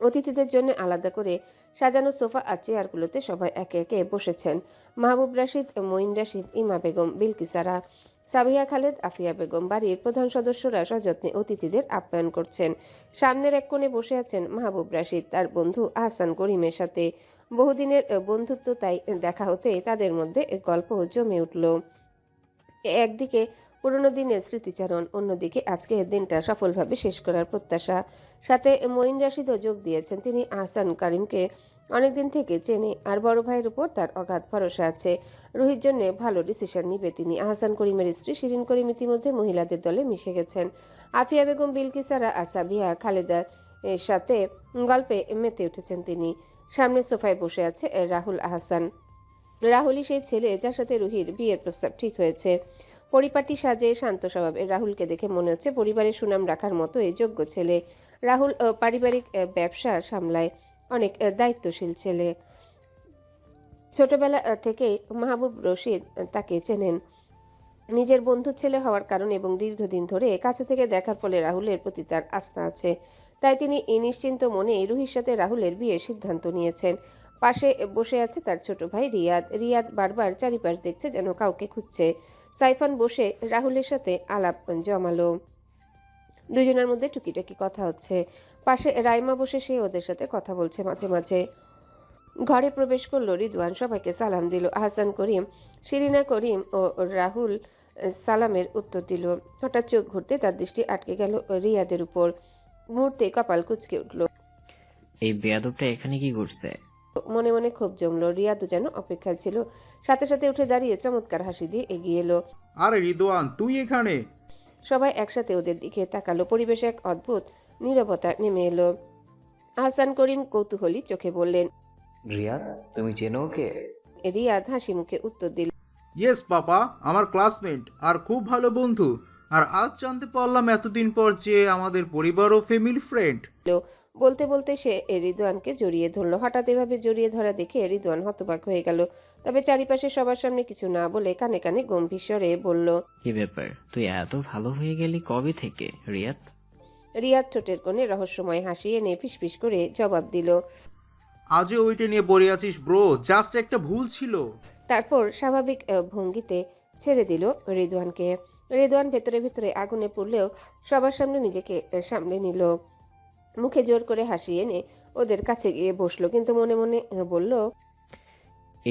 অতিথিদের জন্য আলাদা করে সাজানো সোফা আর চেয়ারগুলোতে সবাই একে একে বসেছেন। মাহবুব রাশিদ, মঈন রাশিদ, ইমা বেগম, বিলকিসারা, সাবিয়া খালেদ, আফিয়া বেগম, বাড়ির প্রধান সদস্যরা সযত্নে অতিথিদের আপ্যায়ন করছেন। সামনের এক কোণে বসে আছেন মাহবুব রাশিদ তার বন্ধু আহসান করিমের সাথে। বহুদিনের বন্ধুত্ব, তাই দেখা হতে তাদের মধ্যে গল্প জমে উঠল। একদিকে পুরনো দিনের স্মৃতিচারণ, অন্যদিকে আজকের দিনটা সফলভাবে শেষ করার প্রত্যাশা। সাথে মঈন রাশিদও যোগ দিয়েছেন। তিনি আহসান করিমকে অনেকদিন থেকে চেনে আর বড় ভাইয়ের উপর তার অগাধ ভরসা আছে। রুহির জন্য ভালো ডিসিশন নিবে তিনি। আহসান করিমের স্ত্রী শিরিন করিম ইতিমধ্যে মহিলাদের দলে মিশে গেছেন। আফিয়া বেগম, বিলকিসারা, আসাবিয়া খালেদার সাথে গল্পে মেতে উঠেছেন তিনি। সামনের সোফায় বসে আছে রাহুল আহসান। রাহুলই সেই ছেলে যার সাথে রুহির বিয়ের প্রস্তাব ঠিক হয়েছে। পরিপাটি সাজে, শান্ত স্বভাবের রাহুলকে দেখে মনে হচ্ছে পরিবারের সুনাম রাখার মতো এই যোগ্য ছেলে। রাহুল পারিবারিক ব্যবসা সামলায়, অনেক দায়িত্বশীল ছেলে। ছোটবেলা থেকেই মাহবুব রশিদ তাকে চেনেন নিজের বন্ধুর ছেলে হওয়ার কারণে, এবং দীর্ঘদিন ধরে কাছে থেকে দেখার ফলে রাহুলের প্রতি তার আস্থা আছে। তাই তিনি এই নিশ্চিন্ত মনে রুহির সাথে রাহুলের বিয়ের সিদ্ধান্ত নিয়েছেন। পাশে বসে আছে তার ছোট ভাই রিয়াদ। রিয়াদ বারবার চারিপাশ দেখছে, যেন কাউকে খুঁজছে। সাইফান বসে রাহুলের সাথে আলাপ জমালো। দুজনের মধ্যে টুকিটাকি কথা হচ্ছে। পাশে রাইমা বসে সে ওদের সাথে কথা বলছে মাঝে মাঝে। ঘরে প্রবেশ করলো রিদওয়ান, সবাইকে সালাম দিল। আহসান করিম, শিরিনা করিম ও রাহুল সালামের উত্তর দিল। হঠাৎ চোখ ঘুরতে তার দৃষ্টি আটকে গেল রিয়াদের উপর। মুহূর্তে কপাল কুঁচকে উঠল। এই বেয়াদবটা এখানে কি করছে? মনে মনে ক্ষোভ জমলো। রিয়াদও যেন অপেক্ষায় ছিল। সাথে সাথে উঠে দাঁড়িয়ে চমৎকার হাসি দিয়ে এগিয়ে এলো। আরে রিদওয়ান, তুই এখানে? সবাই একসাথে ওদের দিকে তাকালো। পরিবেশে এক অদ্ভুত নীরবতা নেমে এলো। আহসান করিম কৌতূহলী চোখে বললেন। রিয়া, তুমি চেনো ওকে? রিয়াদ হাসি মুখে উত্তর দিল। ইয়েস পাপা, আমার ক্লাসমেট আর খুব ভালো বন্ধু। আর আজ জানতে পারলাম এতদিন পর যে আমাদের পরিবার ও ফ্যামিলি ফ্রেন্ড। বলতে বলতে সে রিদওয়ানকে জড়িয়ে ধরলো। হঠাৎ এভাবে জড়িয়ে ধরা দেখে রিদওয়ান হতবাক হয়ে গেল। তবে চারিপাশে সবার সামনে কিছু না বলে কানে কানে গম্ভীর স্বরে বলল, কি ব্যাপার, তুই এত ভালো হয়ে গেলি কবে থেকে রিয়াদ? রিয়াদ ঠোঁটের কোণে রহস্যময় হাসি এনে ফিসফিস করে জবাব দিল। আজও ওইটা নিয়ে পড়ে আছিস ব্রো? জাস্ট একটা ভুল ছিল। তারপর স্বাভাবিক ভঙ্গিতে ছেড়ে দিল রিদওয়ানকে। রিদওয়ান ভেতরে ভেতরে আগুনে পড়লেও সবার সামনে নিজেকে সামলে নিল। মুখে জোর করে হাসি এনে ওদের কাছে গিয়ে বসলো, কিন্তু মনে মনে বলল,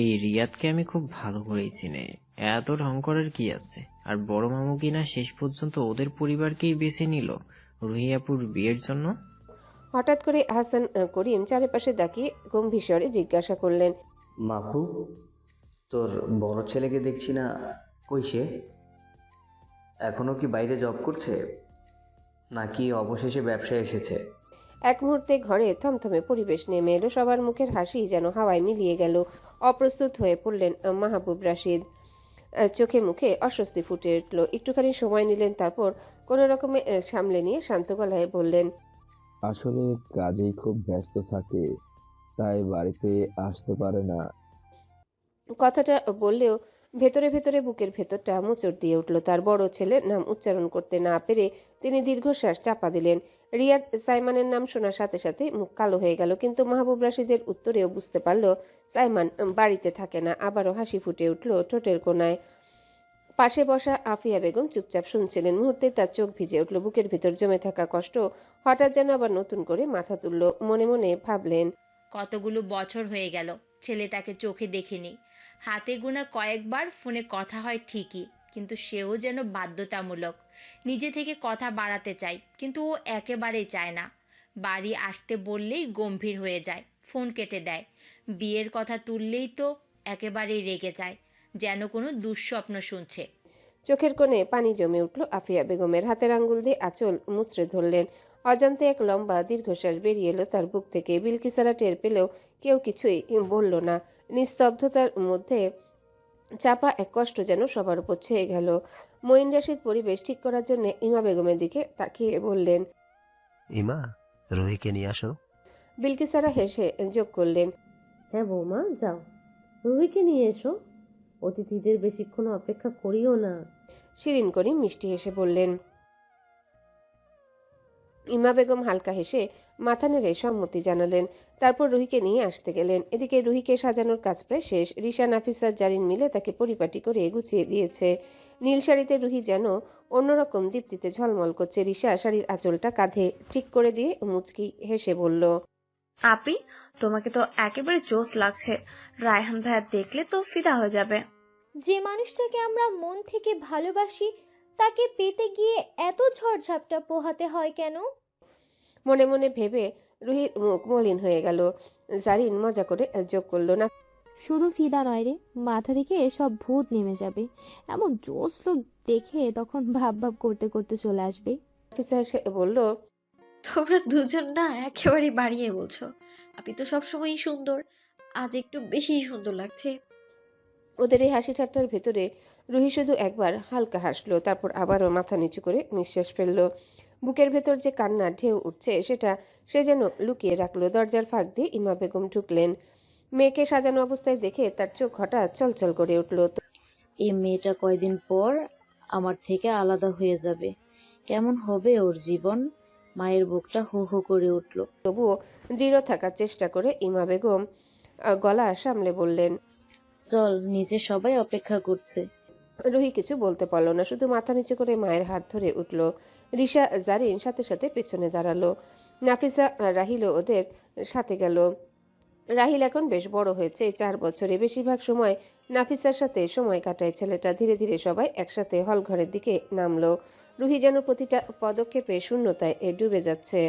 এই রিয়াদকে আমি খুব ভালো করেই চিনি। এত ঢং করার কি আছে? আর বড় মামু কিনা শেষ পর্যন্ত ওদের পরিবারকেই বেছে নিল রুহিয়াপুর বিয়ের জন্য। হঠাৎ করে হাসান করিম চারিপাশে তাকিয়ে গম্ভীর স্বরে জিজ্ঞাসা করলেন, মাহবুব, তোর বড় ছেলেকে দেখছি না, কই সে? এখনো কি বাইরে জব করছে, নাকি অবশেষে ব্যবসায় এসেছে? এক মুহূর্তে ঘরে থমথমে পরিবেশ নেমে এলো। সবার মুখের হাসি যেন হাওয়ায় মিলিয়ে গেল। অপ্রস্তুত হয়ে পড়লেন মাহবুব রাশিদ। চোখে মুখে অস্বস্তি ফুটে উঠল। একটুখানি সময় নিলেন, তারপর কোনো রকমে সামলে নিয়ে শান্ত গলায় বললেন, আসলে কাজেই খুব ব্যস্ত থাকে, তাই বাড়িতে আসতে পারে না। কথাটা বললেও ভেতরে ভেতরে বুকের ভেতরটা মোচড় দিয়ে উঠল। তার বড় ছেলের নাম উচ্চারণ করতে না পেরে তিনি দীর্ঘশ্বাস চাপা দিলেন। রিয়াদ সাইমানের নাম শোনার সাথে সাথে মুখ কালো হয়ে গেল, কিন্তু মাহবুব রাশিদের উত্তরেও বুঝতে পারল সাইমান বাড়িতে থাকে না। আবারও হাসি ফুটে উঠল ঠোঁটের কোণায়। পাশে বসা আফিয়া বেগম চুপচাপ শুনছিলেন। মুহূর্তে তার চোখ ভিজে উঠল। বুকের ভিতর জমে থাকা কষ্ট হঠাৎ যেন আবার নতুন করে মাথা তুলল। মনে মনে ভাবলেন, কতগুলো বছর হয়ে গেল ছেলেটাকে চোখে দেখিনি। হাতে গোনা কয়েকবার ফোনে কথা হয় ঠিকই, কিন্তু সেও যেন বাধ্যতামূলক। নিজে থেকে কথা বাড়াতে চাই, কিন্তু ও একেবারেই চায় না। বাড়ি আসতে বললেই গম্ভীর হয়ে যায়, ফোন কেটে দেয়। বিয়ের কথা তুললেই তো একেবারেই রেগে যায়, যেন কোনো দুঃস্বপ্ন শুনছে। চোখের কোণে পানি জমে উঠল আফিয়া বেগমের। হাতের আঙ্গুল দিয়ে আঁচল মুচড়ে ধরলেন। অজান্তে এক লম্বা দীর্ঘশ্বাস বেরিয়ে এলো তার বুক থেকে। বিলকিসারা টের পেলেও কেউ কিছুই বলল না। নিস্তব্ধতার মধ্যে চাপা এক কষ্ট যেন সবার উপর ছেয়ে গেল। মঈন রাশিদ পরিবেশ ঠিক করার জন্য ইমা বেগমের দিকে তাকিয়ে বললেন, ইমা, রুহিকে নিয়ে আসো। বিলকিসারা হেসে যোগ করলেন, হ্যাঁ বৌমা, যাও, রুহিকে নিয়ে এসো। অতিথিদের বেশিক্ষণ অপেক্ষা করিও না। শিরিন করিম মিষ্টি হেসে বললেন, ইমা বেগম হালকা হেসে মাথা নেড়ে সম্মতি জানালেন। তারপর রুহিকে নিয়ে আসতে গেলেন। এদিকে রুহিকে সাজানোর কাজ প্রায় শেষ। রিশা, নাফিসা, জারিন মিলে তাকে পরিপাটি করে গুছিয়ে দিয়েছে। নীল শাড়িতে রুহি যেন অন্যরকম দীপ্তিতে ঝলমল করছে। রিশা শাড়ির আঁচলটা কাঁধে ঠিক করে দিয়ে মুচকি হেসে বলল, আপি, তোমাকে তো একেবারে জোশ লাগছে। রায়হান ভাইয়া দেখলে তো ফিদা হয়ে যাবে। যে মানুষটাকে আমরা মন থেকে ভালোবাসি তাকে পেতে গিয়ে এত ঝড়ঝাপটা পোহাতে হয় কেন? মনে মনে ভেবে রুহির মুখ মলিন হয়ে গেল। জারিন মজা করে যোগ করল, না শুধু ফিদা নয় রে, মাথা থেকে সব ভূত নেমে যাবে। এমন জোশ লোক দেখে তখন ভাব ভাব করতে করতে চলে আসবে। নাফিসা এসে বলল, তোমরা দুজন না একেবারে বাড়িয়ে বলছো। আপনি তো সবসময়ই সুন্দর, আজ একটু বেশি সুন্দর লাগছে। ওদের এই হাসি ঠাট্টার ভেতরে রুহি শুধু একবার হালকা হাসলো, তারপর আবারও মাথা নিচু করে নিঃশ্বাস ফেললো। বুকের ভেতর যে কান্নার ঢেউ উঠছে সেটা সে যেন লুকিয়ে রাখলো। দরজার ফাঁক দিয়ে ইমা বেগম ঢুকলেন। মেয়েকে সাজানো অবস্থায় দেখে তার চোখ হঠাৎ চলচল করে উঠল। এই মেয়েটা কয়দিন পর আমার থেকে আলাদা হয়ে যাবে, কেমন হবে ওর জীবন। মায়ের বুকটা হু হু করে উঠল। তবুও দৃঢ় থাকার চেষ্টা করে ইমা বেগম গলা সামলে বললেন, চল, নিচে সবাই অপেক্ষা করছে। রুহি কিছু বলতে পারল না, শুধু মাথা নিচু করে মায়ের হাত ধরে উঠল। রিশা, জারিন সাথে সাথে পেছনে দাঁড়ালো। নাফিসা, রাহিলও ওদের সাথে গেল। রাহিল এখন বেশ বড় হয়েছে, 4 বছরে। বেশিরভাগ সময় নাফিসার সাথে সময় কাটায় ছেলেটা। ধীরে ধীরে সবাই একসাথে হল ঘরের দিকে নামলো। রুহি যেন প্রতিটা পদক্ষেপে শূন্যতায় ডুবে যাচ্ছে।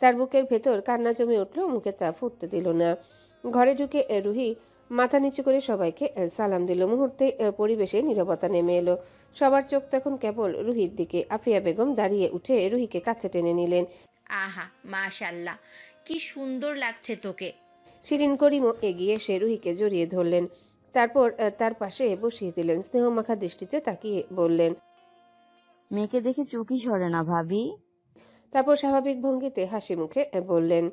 তার বুকের ভেতর কান্না জমে উঠল, মুখে তা ফুটতে দিল না। ঘরে ঢুকে রুহি মাথা নিচু করে সবাইকে সালাম দিল। মুহূর্তে পরিবেশে নীরবতা নেমে এলো। সবার চোখ তখন কেবল রুহির দিকে। আফিয়া বেগম দাঁড়িয়ে উঠে রুহিকে কাছে টেনে নিলেন। আহা, মাশাল্লাহ, কি সুন্দর লাগছে তোকে। শিরিন করিমও এগিয়ে এসে রুহিকে জড়িয়ে ধরলেন। তারপর তার পাশে বসিয়ে দিলেন। স্নেহমাখা দৃষ্টিতে তাকিয়ে বললেন, মেয়েকে দেখে চোখই সরে না ভাবি। তারপর স্বাভাবিক ভঙ্গিতে হাসি মুখে বললেন,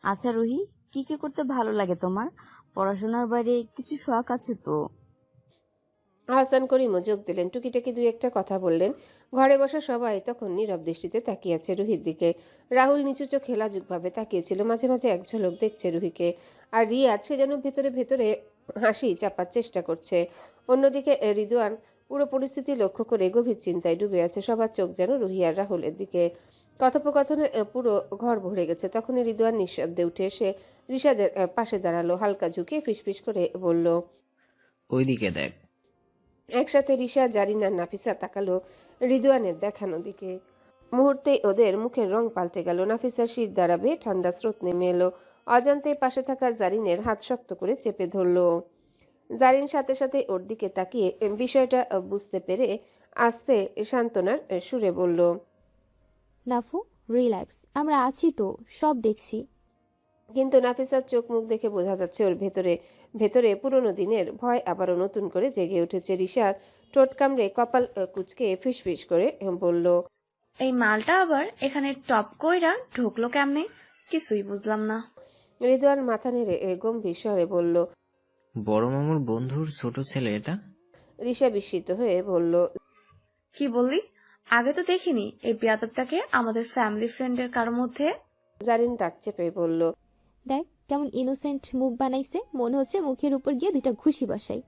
আচ্ছা রুহি, কি কি করতে ভালো লাগে তোমার? পড়াশোনার বাইরে কিছু শখ আছে তো? আহসান করিমও যোগ দিলেন। টুকিটাকি 2-1টা কথা বললেন। ঘরে বসা সবাই তখন নীরব দৃষ্টিতে তাকিয়ে আছে রুহির দিকে। রাহুল নিচু চোখে লাজুকভাবে তাকিয়েছিল, মাঝে মাঝে এক ঝলক দেখছে রুহিকে। আর রিয়াদ, সে যেন ভেতরে ভেতরে হাসি চাপার চেষ্টা করছে। অন্যদিকে রিদওয়ান পুরো পরিস্থিতি লক্ষ্য করে গভীর চিন্তায় ডুবে আছে। সবার চোখ যেন রুহি আর রাহুলের দিকে। কথোপকথনে পুরো ঘর ভরে গেছে। তখনই রিদওয়ান নিঃশব্দে উঠে এসে রিশাদের পাশে দাঁড়ালো। হালকা ঝুঁকে ফিসফিস করে বলল, ওইদিকে দেখ। একসাথে রিশা, জারিন আর নাফিসা তাকালো রিদওয়ানের দেখানো দিকে। মুহূর্তেই ওদের মুখের রং পাল্টে গেল। নাফিসার শির দাঁড়াবে, ঠান্ডা স্রোত নেমে এলো। অজান্তে পাশে থাকা জারিনের হাত শক্ত করে চেপে ধরল। জারিন সাথে সাথে ওর দিকে তাকিয়ে বিষয়টা বুঝতে পেরে আস্তে সান্ত্বনার সুরে বলল, নাফু, রিল্যাক্স, আমরা আছি তো, সব দেখছি। কিন্তু নাফিসার চোখ মুখ দেখে বোঝা যাচ্ছে ওর ভেতরে ভেতরে পুরনো দিনের ভয় আবারও নতুন করে জেগে উঠেছে। রিশার ঠোঁট কামড়ে কপাল কুচকে ফিসফিস করে বলল, এই মালটা আবার এখানে টপ কইরা ঢুকলো কেমনে? কিছুই বুঝলাম না। রিদওয়ান মাথা নেড়ে গম্ভীর স্বরে বলল, বড় মামুর বন্ধুর ছোট ছেলে এটা। রিশা বিস্মিত হয়ে বলল, কি বললি? আগে তো দেখিনি এই বিয়াদবটাকে আমাদের ফ্যামিলি ফ্রেন্ডের কারোর মধ্যে। জারিন দাঁত চেপে বলল, দেখ কেমন ইনোসেন্ট মুখ বানাইছে, মনে হচ্ছে মুখের উপর গিয়ে 2টা ঘুষি বসাই।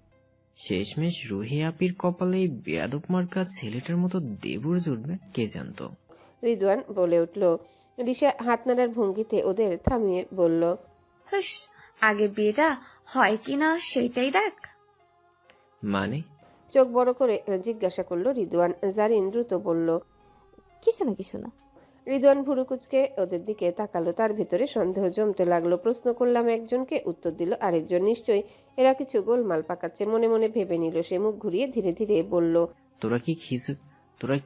শেষমেশ রুহি আপির কপালে বেয়াদব মার্কা ছেলেটার মতো দেবর জুটবে কে জানতো। রিদওয়ান বলে উঠল। রিশা হাত নাড়ার ভঙ্গিতে ওদের থামিয়ে বলল, হুস, আগে বিয়েটা হয় কিনা সেইটাই দেখ। মানে? চোখ বড় করে জিজ্ঞাসা করলো রিদওয়ান। জারিন দ্রুত বলল, কিছু না। রিদওয়ান ভুরু কুচকে ওদের দিকে তাকালো। তার ভিতরে সন্দেহ জমতে লাগলো। প্রশ্ন করলাম একজনকে, উত্তর দিল আরেকজন। নিশ্চয়ই এরা কিছু গোলমাল পাকাচ্ছে। মনে মনে ভেবে নিল। সে মুখ ঘুরিয়ে ধীরে ধীরে বলল, তোরা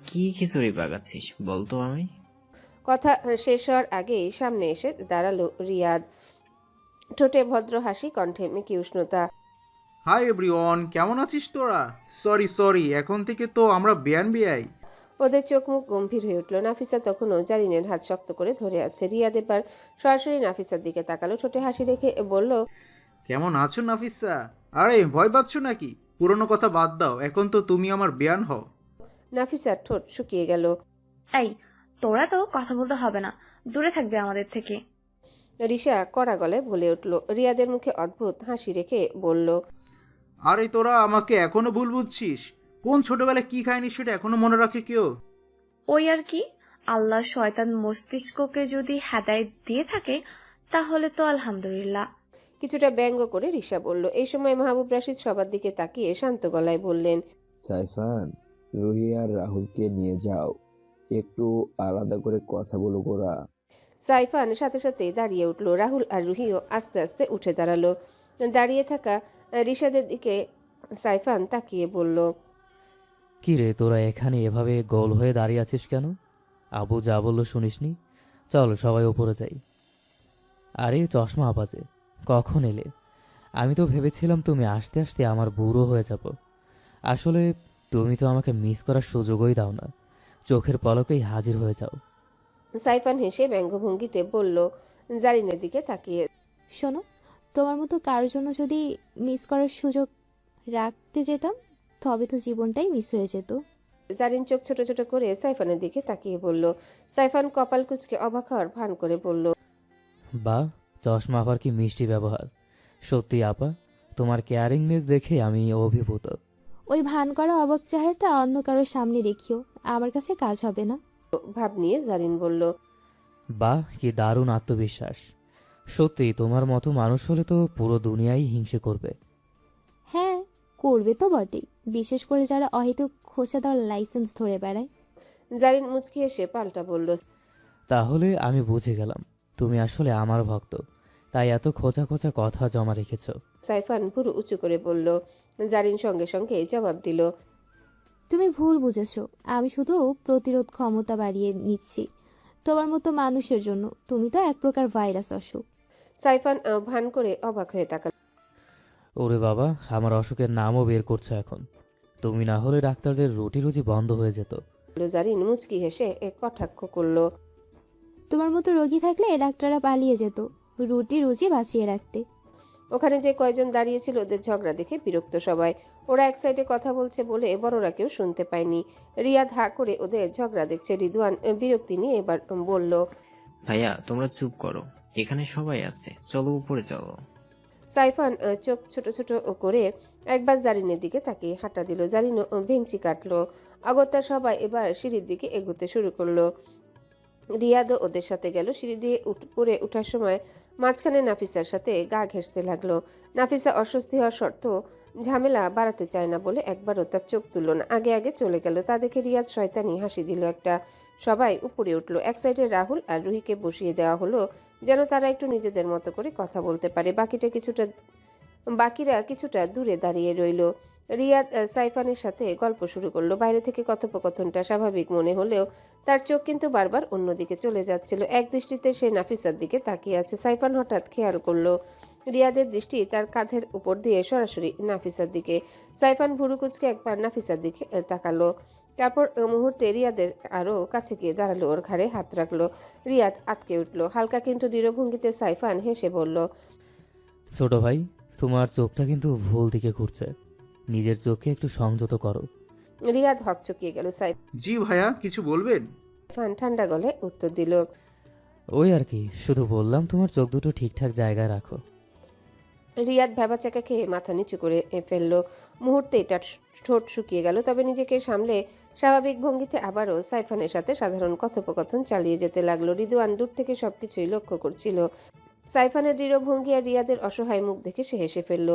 কি খিচুড়ি পাকাচ্ছিস বলতো আমি? কথা শেষ হওয়ার আগেই সামনে এসে দাঁড়ালো রিয়াদ। ঠোঁটে ভদ্র হাসি, কণ্ঠে মেকি উষ্ণতা। হাই এভরিওয়ান, কেমন আছিস তোরা? সরি, এখন থেকে তো আমরা বিআই। ওদের চোখ মুখ গম্ভীর হয়ে উঠল। নাফিসা তখনও জারিনের হাত শক্ত করে ধরে আছে। রিয়াদ এবার সরাসরি নাফিসার দিকে তাকালো, ঠোঁটে হাসি রেখে বলল, কেমন আছো নাফিসা? আরে ভয় পাচ্ছ নাকি? পুরনো কথা বাদ দাও, এখন তো তুমি আমার বিয়ান হও। নাফিসার ঠোঁট শুকিয়ে গেল। এই, তোরা তো কথা বলতে হবে না, দূরে থাকবে আমাদের থেকে। রিশা কড়া গলায় বলে উঠল। রিয়াদের মুখে অদ্ভুত হাসি রেখে বলল, আরে তোরা আমাকে এখনো ভুল বুঝছিস? কোন ছোটবেলায় কি খায়নি সেটা এখনো মনে রাখে কেউ? ওই আর কি, আল্লাহ শয়তান মস্তিষ্ককে যদি হেদায়েত দিয়ে থাকে তাহলে তো আলহামদুলিল্লাহ। কিছুটা ব্যঙ্গ করে রিশা বলল। এই সময় মাহবুব রাশিদ সবার দিকে তাকিয়ে শান্ত গলায় বললেন, সাইফান, রুহি আর রাহুলকে নিয়ে যাও, একটু আলাদা করে কথা বলো ওরা। সাইফান সাথে সাথে দাঁড়িয়ে উঠল। রাহুল আর রুহিও আস্তে আস্তে উঠে দাঁড়ালো। দাঁড়িয়ে থাকা রিশাদের দিকে সাইফান তাকিয়ে বলল, কি রে, তোরা এখানে এভাবে গোল হয়ে দাঁড়িয়ে আছিস কেন? আবু যা বললো শুনিসনি? চলো সবাই ওপরে যাই। আরে চশমা আপাজে, কখন এলে? আমি তো ভেবেছিলাম তুমি আসতে আসতে আমার বুড়ো হয়ে যাব। আসলে তুমি তো আমাকে মিস করার সুযোগই দাও না, চোখের পলকেই হাজির হয়ে যাও। সাইফান হেসে ব্যঙ্গভঙ্গিতে বলল, জারিনের দিকে তাকিয়ে, শোনো, তোমার মতো কারোর জন্য যদি মিস করার সুযোগ রাখতে যেতাম তবে তো জীবনটাই মিস হয়ে যেত। জারিন চোখ ছোট ছোট করে সাইফানের দিকে তাকিয়ে বলল। সাইফান কপাল কুঁচকে অবাক হওয়ার ভান করে বলল, বা, চশমা আপার কি মিষ্টি ব্যবহার! সত্যি আপা, তোমার কেয়ারিংনেস দেখে আমি অভিভূত। ওই ভান করা অবাক চেহারাটা অন্য কারোর সামনে দেখিও, আমার কাছে কাজ হবে না। ভাব নিয়ে জারিন বলল, বাহ, কি দারুণ আত্মবিশ্বাস! সত্যি তোমার মতো মানুষ হলে তো পুরো দুনিয়াই হিংসে করবে। হ্যাঁ, করবে তো বটেই, বিশেষ করে যারা অহেতুক খোঁচা দেওয়ার লাইসেন্স ধরে বেড়ায়। জারিন মুচকি এসে পাল্টা বলল, তাহলে আমি বুঝে গেলাম তুমি আসলে আমার ভক্ত, তাই এত খোঁচা খোঁচা কথা জমা রেখেছ। সাইফান ভুরু উঁচু করে বলল। জারিন সঙ্গে সঙ্গে জবাব দিল, তুমি ভুল বুঝেছ, আমি শুধু প্রতিরোধ ক্ষমতা বাড়িয়ে নিচ্ছি তোমার মতো মানুষের জন্য। তুমি তো এক প্রকার ভাইরাস অসুখ। সাইফান ভান করে অবাক হয়ে তাকাল। ওরে বাবা, আমার অসুখের নামও বের করছো এখন। তুমি না হলে ডাক্তারদের রুটি রুজি বন্ধ হয়ে যেত। জারিন মুচকি হেসে কটাক্ষ করল, তোমার মতো রোগী থাকলে ডাক্তাররা পালিয়ে যেত রুটি রুজি বাঁচিয়ে রাখতে। ওখানে যে কয়জন দাঁড়িয়েছিল ওদের ঝগড়া দেখে বিরক্ত সবাই। ওরা এক সাইডে কথা বলছে বলে বড়রা কেউ শুনতে পায়নি। রিয়াদ হা করে ওদের ঝগড়া দেখছে। রিদওয়ান বিরক্তি নিয়ে এবার বলল, ভাইয়া তোমরা চুপ করো, এখানে সবাই আছে, চলো উপরে চলো। সাইফান চোখ ছোট ছোট করে একবার জারিনের দিকে তাকিয়ে হাঁটা দিল। জারিনও ভেঙচি কাটলো। অগত্যা সবাই এবার সিঁড়ির দিকে এগোতে শুরু করলো। রিয়াদও ওদের সাথে গেল। সিঁড়ি দিয়ে উপরে ওঠার সময় মাঝখানে নাফিসার সাথে গা ঘেঁষতে লাগলো। নাফিসা অস্বস্তি হওয়ার শর্ত ঝামেলা বাড়াতে চায় না বলে একবারও তার চোখ তুলল না, আগে আগে চলে গেল। তা দেখে রিয়াদ শয়তানি হাসি দিল একটা। সবাই উপরে উঠলো। এক সাইডে রাহুল আর রুহিকে বসিয়ে দেওয়া হলো যেন তারা একটু নিজেদের মতো করে কথা বলতে পারে। বাকিরা কিছুটা দূরে দাঁড়িয়ে রইল। রিয়াদ সাইফানের সাথে গল্প শুরু করলো। বাইরে থেকে কথোপকথনটা স্বাভাবিক মনে হলেও তার চোখ কিন্তু বারবার অন্যদিকে চলে যাচ্ছিল। এক দৃষ্টিতে সে নাফিসার দিকে তাকিয়ে আছে। সাইফান হঠাৎ খেয়াল করলো রিয়াদের দৃষ্টি তার কাঁধের উপর দিয়ে সরাসরি নাফিসার দিকে। সাইফান ভুরু কুচকে একবার নাফিসার দিকে তাকালো। তারপর মুহূর্তে রিয়াদের আরো কাছে গিয়ে দাঁড়ালো, ওর ঘাড়ে হাত রাখলো। রিয়াদ আটকে উঠলো। হালকা কিন্তু দৃঢ় ভঙ্গিতে সাইফান হেসে বলল, ছোট ভাই, তোমার চোখটা কিন্তু ভুল দিকে ঘুরছে, নিজের চোখে একটু সংযত করো। রিয়াদ হকচকিয়ে গেল। জি ভাইয়া, কিছু বলবেন? সাইফান ঠান্ডা গলায় উত্তর দিল, ওই আর কি, শুধু বললাম তোমার চোখ দুটো ঠিকঠাক জায়গায় রাখো। রিয়াদ ভেবাচাকা খেয়ে মাথা নিচু করে ফেললো। মুহূর্তে এটা ঠোঁট শুকিয়ে গেল। তবে নিজেকে সামলে স্বাভাবিক ভঙ্গিতে আবারও সাইফানের সাথে সাধারণ কথোপকথন চালিয়ে যেতে লাগলো। রিদওয়ান দূর থেকে সবকিছুই লক্ষ্য করছিল। সাইফানের দৃঢ় ভঙ্গি আর রিয়াদের অসহায় মুখ দেখে সে হেসে ফেলল।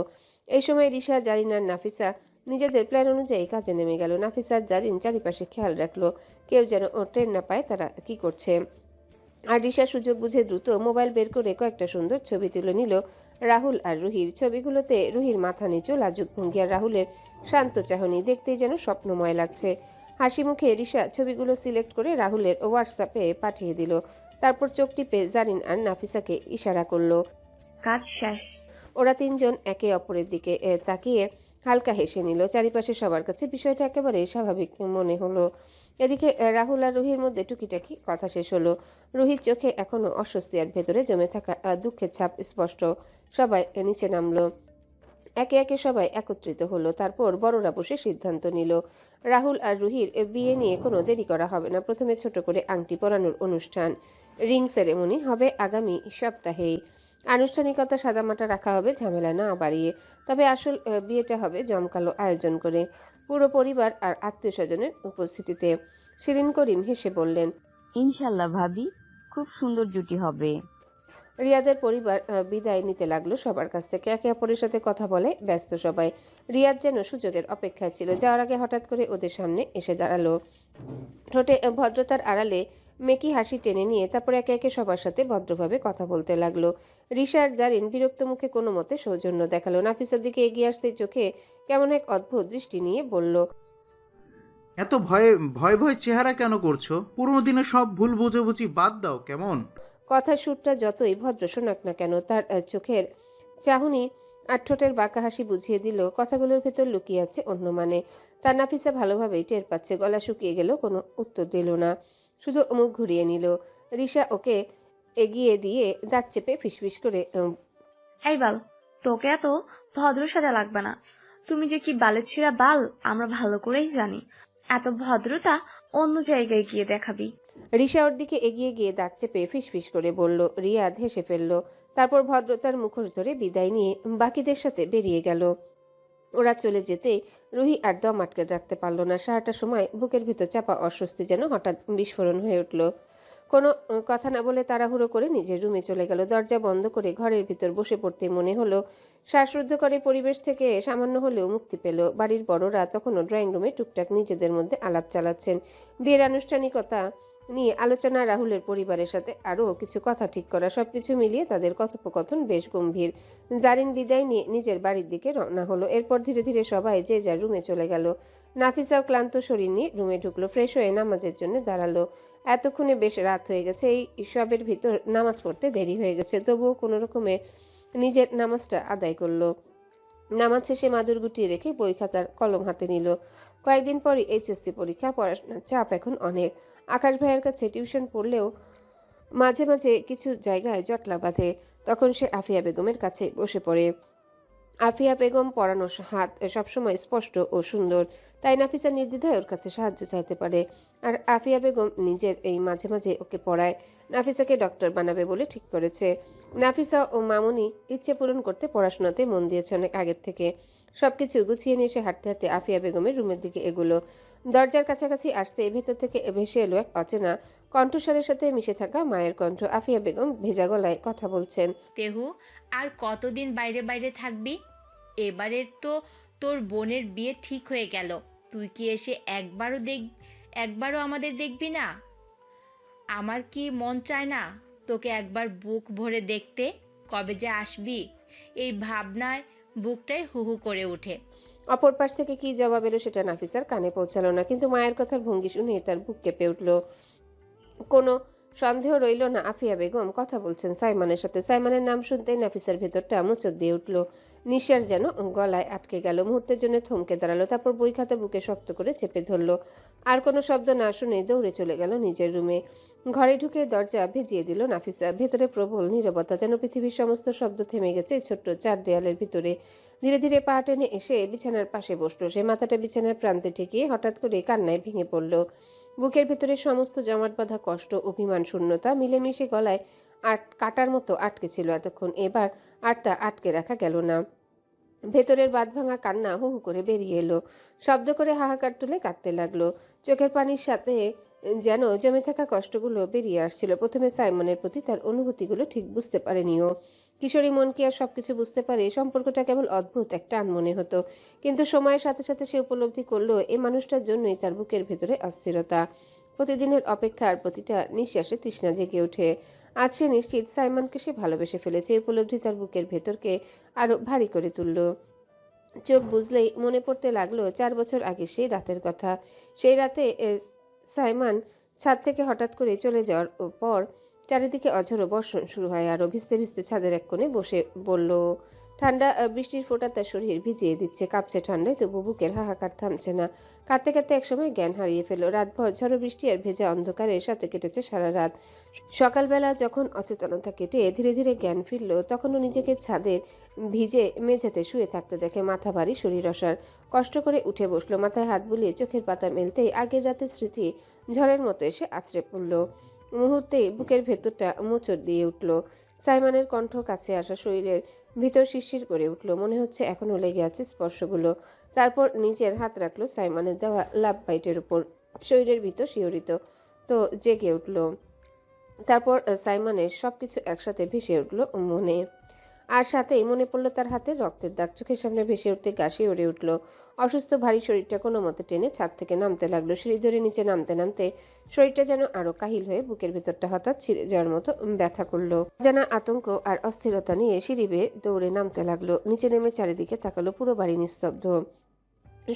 এই সময় রিশা, জারিন আর নাফিসা নিজেদের প্ল্যান অনুযায়ী কাজে নেমে গেল। নাফিসা আর জারিন চারিপাশে খেয়াল রাখলো কেউ যেন ট্রেন না পায় তারা কি করছে। আর রিশা সুযোগ বুঝে দ্রুত মোবাইল বের করে কয়েকটা সুন্দর ছবি তুলে নিল রাহুল আর রুহির। ছবিগুলোতে রুহির মাথা নিচু, লাজুক ভঙ্গি আর রাহুলের শান্ত চাহনি দেখতেই যেন স্বপ্নময় লাগছে। হাসি মুখে রিশা ছবিগুলো সিলেক্ট করে রাহুলের হোয়াটসঅ্যাপে পাঠিয়ে দিল। তারপর চোখ টিপে জারিন আর নাফিসাকে ইশারা করলো, কাজ শেষ। ওরা তিনজন একে অপরের দিকে তাকিয়ে হালকা হেসে নিল। চারিপাশে সবার কাছে বিষয়টা একেবারে স্বাভাবিক মনে হলো। এদিকে রাহুল আর রুহির মধ্যে টুকিটাকি কথা শেষ হলো। রুহির চোখে এখনো অস্বস্তি আর ভেতরে জমে থাকা দুঃখের ছাপ স্পষ্ট। সবাই নিচে নামলো। একে একে সবাই একত্রিত হলো। তারপর বড়রা বসে সিদ্ধান্ত নিল রাহুল আর রুহির বিয়ে নিয়ে কোনো দেরি করা হবে না। প্রথমে ছোট করে আংটি পরানোর অনুষ্ঠান, রিং সেরেমনি হবে আগামী সপ্তাহেই। আনুষ্ঠানিকতা সাদামাটা রাখা হবে, ঝামেলা না বাড়িয়ে। তবে আসল বিয়েটা হবে জমকালো আয়োজন করে, পুরো পরিবার আর আত্মীয় স্বজনের উপস্থিতিতে। শিরিন করিম হেসে বললেন, ইনশাল্লাহ ভাবি, খুব সুন্দর জুটি হবে। রিয়াদের পরিবার বিদায় নিতে লাগলো সবার কাছ থেকে। একে অপরের সাথে কথা বলে ব্যস্ত সবাই। রিয়াদ যেন সুযোগের অপেক্ষায় ছিল। যাওয়ার আগে হঠাৎ করে ওদের সামনে এসে দাঁড়ালো, ঠোঁটে ভদ্রতার আড়ালে মেকি হাসি টেনে নিয়ে। তারপর একে একে সবার সাথে ভদ্রভাবে কথা বলতে লাগলো। রিশা আর জারিন বিরক্ত মুখে কোনো মতে সৌজন্য দেখালো। নাফিসার দিকে এগিয়ে আসতেই চোখে কেমন এক অদ্ভুত দৃষ্টি নিয়ে বলল, এত ভয়ে ভয় ভয় চেহারা কেন করছো? পুরোনো দিনের সব ভুল বোঝাবুঝি বাদ দাও কেমন? কথার সুরটা যতই ভদ্র শোনাক না কেন, তার চোখের চাহনি আর ঠোঁটের বাঁকা হাসি বুঝিয়ে দিল কথাগুলোর ভেতর লুকিয়ে আছে অন্য মানে। তার নাফিসা ভালোভাবেই টের পাচ্ছে। গলা শুকিয়ে গেল, কোনো উত্তর দিল না, শুধু মুখ ঘুরিয়ে নিল। রিশা ওকে এগিয়ে দিয়ে দাঁত চেপে ফিসফিস করে এই বাল, তোকে এত ভদ্র সাজা লাগবে না। তুমি যে কি বালের ছিঁড়া বাল আমরা ভালো করেই জানি। এত ভদ্রতা অন্য জায়গায় গিয়ে দেখাবি। রিশা ওর দিকে এগিয়ে গিয়ে দাঁত চেপে ফিসফিস করে বলল। রিয়াদ হেসে ফেলল। তারপর ভদ্রতার মুখোশ ধরে বিদায় নিয়ে বাকিদের সাথে বেরিয়ে গেল। ওরা চলে যেতেই রুহি আর দম আটকে রাখতে পারল না। সারাটা সময় বুকের ভিতর চাপা অস্বস্তি যেন হঠাৎ বিস্ফোরণ হয়ে উঠল। কোনো কথা না বলে তাড়াহুড়ো করে নিজের রুমে চলে গেল। দরজা বন্ধ করে ঘরের ভিতর বসে পড়তে মনে হলো শ্বাসরুদ্ধকর পরিবেশ থেকে সামান্য হলেও মুক্তি পেল। বাড়ির বড়রা তখনও ড্রয়িং রুমে টুকটাক নিজেদের মধ্যে আলাপ চালাচ্ছেন। বিয়ের আনুষ্ঠানিকতা নিয়ে আলোচনা, রাহুলের পরিবারের সাথে আরও কিছু কথা ঠিক করা, সবকিছু মিলিয়ে তাদের কথোপকথন বেশ গম্ভীর। জারিন বিদায় নিয়ে নিজের বাড়ির দিকে রওনা হলো। এরপর ধীরে ধীরে সবাই যে যার রুমে চলে গেল। নাফিসাও ক্লান্ত শরীর নিয়ে রুমে ঢুকলো। ফ্রেশ হয়ে নামাজের জন্য দাঁড়ালো। এতক্ষণে বেশ রাত হয়ে গেছে। এই সবের ভিতর নামাজ পড়তে দেরি হয়ে গেছে, তবুও কোনো রকমে নিজের নামাজটা আদায় করলো। নামাজ শেষে মাদুর গুটিয়ে রেখে বই খাতার কলম হাতে নিল। কয়েকদিন পরই এইচএসসি পরীক্ষা, পড়াশোনার চাপ এখন অনেক। আকাশ ভাইয়ের কাছে টিউশন পড়লেও মাঝে মাঝে কিছু জায়গায় জটলা বাঁধে। তখন সে আফিয়া বেগমের কাছে বসে পড়ে। আফিয়া বেগম পড়ানোর হাত সবসময় স্পষ্ট ও সুন্দর, তাই নাফিসা নির্দ্বিধায় ওর কাছে সাহায্য চাইতে পারে। আর আফিয়া বেগম নিজের এই মাঝে মাঝে ওকে পড়ায়। নাফিসাকে ডক্টর বানাবে বলে ঠিক করেছে। নাফিসা ও মামুনি ইচ্ছে পূরণ করতে পড়াশোনাতে মন দিয়েছে অনেক আগের থেকে। সবকিছু গুছিয়ে নিয়ে এসে হাঁটতে হাঁটতে আফিয়া বেগমের রুমের দিকে এগুলো। দরজার কাছাকাছি আসতে ভেতর থেকে ভেসে এলো এক অচেনা কণ্ঠস্বরের সাথে মিশে থাকা মায়ের কণ্ঠ। আফিয়া বেগম ভেজা গলায় কথা বলছেন। তেহু, আর কতদিন বাইরে বাইরে থাকবি? এবারের তো তোর বোনের বিয়ে ঠিক হয়ে গেল, তুই কি এসে একবারও আমাদের দেখবি না? আমার কি মন চায় না তোকে একবার বুক ভরে দেখতে? কবে যে আসবি এই ভাবনায় বুকটাই হুহু করে ওঠে। অপর পাশ থেকে কি জবাব এলো সেটা নাফিসার কানে পৌঁছালো না, কিন্তু মায়ের কথার ভঙ্গি শুনে তার বুক কেঁপে উঠল। কোনো সন্দেহ রইল না আফিয়া বেগম কথা বলছেন সাইমানের সাথে। সাইমানের নাম শুনতেই নাফিসার ভেতরটা মোচড় দিয়ে উঠল। নিঃশ্বাস যেন গলায় আটকে গেল। মুহূর্তের জন্য থমকে দাঁড়ালো, তারপর বই খাতা বুকে শক্ত করে চেপে ধরলো। আর কোনো শব্দ না শুনে দৌড়ে চলে গেল নিজের রুমে। ঘরে ঢুকে দরজা ভেজিয়ে দিল নাফিসা। ভেতরে প্রবল নীরবতা, যেন পৃথিবীর সমস্ত শব্দ থেমে গেছে ছোট্ট চার দেয়ালের ভিতরে। ধীরে ধীরে পা টেনে এসে বিছানার পাশে বসলো। সে মাথাটা বিছানার প্রান্তে ঠেকিয়ে হঠাৎ করে কান্নায় ভেঙে পড়ল। বুকের ভেতরে সমস্ত জমাট বাঁধা কষ্ট, অভিমান, শূন্যতা মিলেমিশে গলায় কাটার মতো আটকে ছিল এতক্ষণ। এবার আর তা আটকে রাখা গেল না। ভেতরের বাঁধ ভাঙা কান্না হু হু করে বেরিয়ে এলো। শব্দ করে হাহাকার তুলে কাঁদতে লাগলো। চোখের পানির সাথে যেন জমে থাকা কষ্টগুলো বেরিয়ে আসছিল। প্রথমে সাইমনের প্রতি তার অনুভূতিগুলো ঠিক বুঝতে পারেনিও। কিশোরী মন কি আর সবকিছু বুঝতে পারে? সম্পর্কটা কেবল অদ্ভুত এক টান মনে হতো, কিন্তু সময়ের সাথে সাথে সে উপলব্ধি করলো এই মানুষটার জন্যই তার বুকের ভেতরে অস্থিরতা। প্রতিদিনের অপেক্ষার প্রতিটা নিঃশ্বাসে তৃষ্ণা জেগে ওঠে। আজ সে নিশ্চিত সাইমনকে সে ভালোবেসে ফেলেছে। এই উপলব্ধি তার বুকের ভেতরকে আরো ভারী করে তুলল। চোখ বুঝলেই মনে পড়তে লাগলো 4 বছর আগে সেই রাতের কথা। সেই রাতে সাইমন ছাদ থেকে হঠাৎ করে চলে যাওয়ার পর চারিদিকে অঝোর বর্ষণ শুরু হয়, আরো ভিজতে ভিজতে ছাদের এক কোণে বসে বলল। ঠান্ডা বৃষ্টির ফোঁটা তার শরীর ভিজিয়ে দিচ্ছে, কাঁপছে ঠান্ডায়, তবু বুকের হাহাকার থামছে না। কাঁদতে কাঁদতে একসময় জ্ঞান হারিয়ে ফেলল। রাতভর ঝড়ো বৃষ্টি আর ভেজা অন্ধকারের সাথে কেটেছে সারা রাত। সকালবেলা যখন অচেতনতা কেটে ধীরে ধীরে জ্ঞান ফিরল, তখনও নিজেকে ছাদের ভিজে মেঝেতে শুয়ে থাকতে দেখে মাথা ভারী, শরীর অসাড়। কষ্ট করে উঠে বসলো, মাথায় হাত বুলিয়ে চোখের পাতা মেলতেই আগের রাতের স্মৃতি ঝড়ের মতো এসে আছড়ে পড়ল। মুহূর্তে বুকের ভেতরটা মোচড় দিয়ে উঠল। সাইমনের কণ্ঠ কাছে আসা, শরীরের ভিতর শিরশির করে উঠল, মনে হচ্ছে এখনো লেগে আছে স্পর্শগুলো। তারপর নিজের হাত রাখলো সাইমনের দেওয়া লাভ বাইটের উপর, শরীরের ভিতর শিহরিত তো জেগে উঠল। তারপর সাইমনের সবকিছু একসাথে ভেসে উঠল মনে, আর সাথেই মনে পড়লো তার হাতে রক্তের দাগ। চোখের সামনে ভেসে উঠতে গাছে উড়ে উঠল। অসুস্থ ভারী শরীরটা কোনো মতে টেনে ছাদ থেকে নামতে লাগলো। সিঁড়ি ধরে নিচে নামতে নামতে শরীরটা যেন আরো কাহিল হয়ে বুকের ভেতরটা হঠাৎ ছিঁড়ে যাওয়ার মতো ব্যথা করলো। জানা আতঙ্ক আর অস্থিরতা নিয়ে সিঁড়ি বেয়ে দৌড়ে নামতে লাগলো। নিচে নেমে চারিদিকে তাকালো, পুরো বাড়ি নিস্তব্ধ।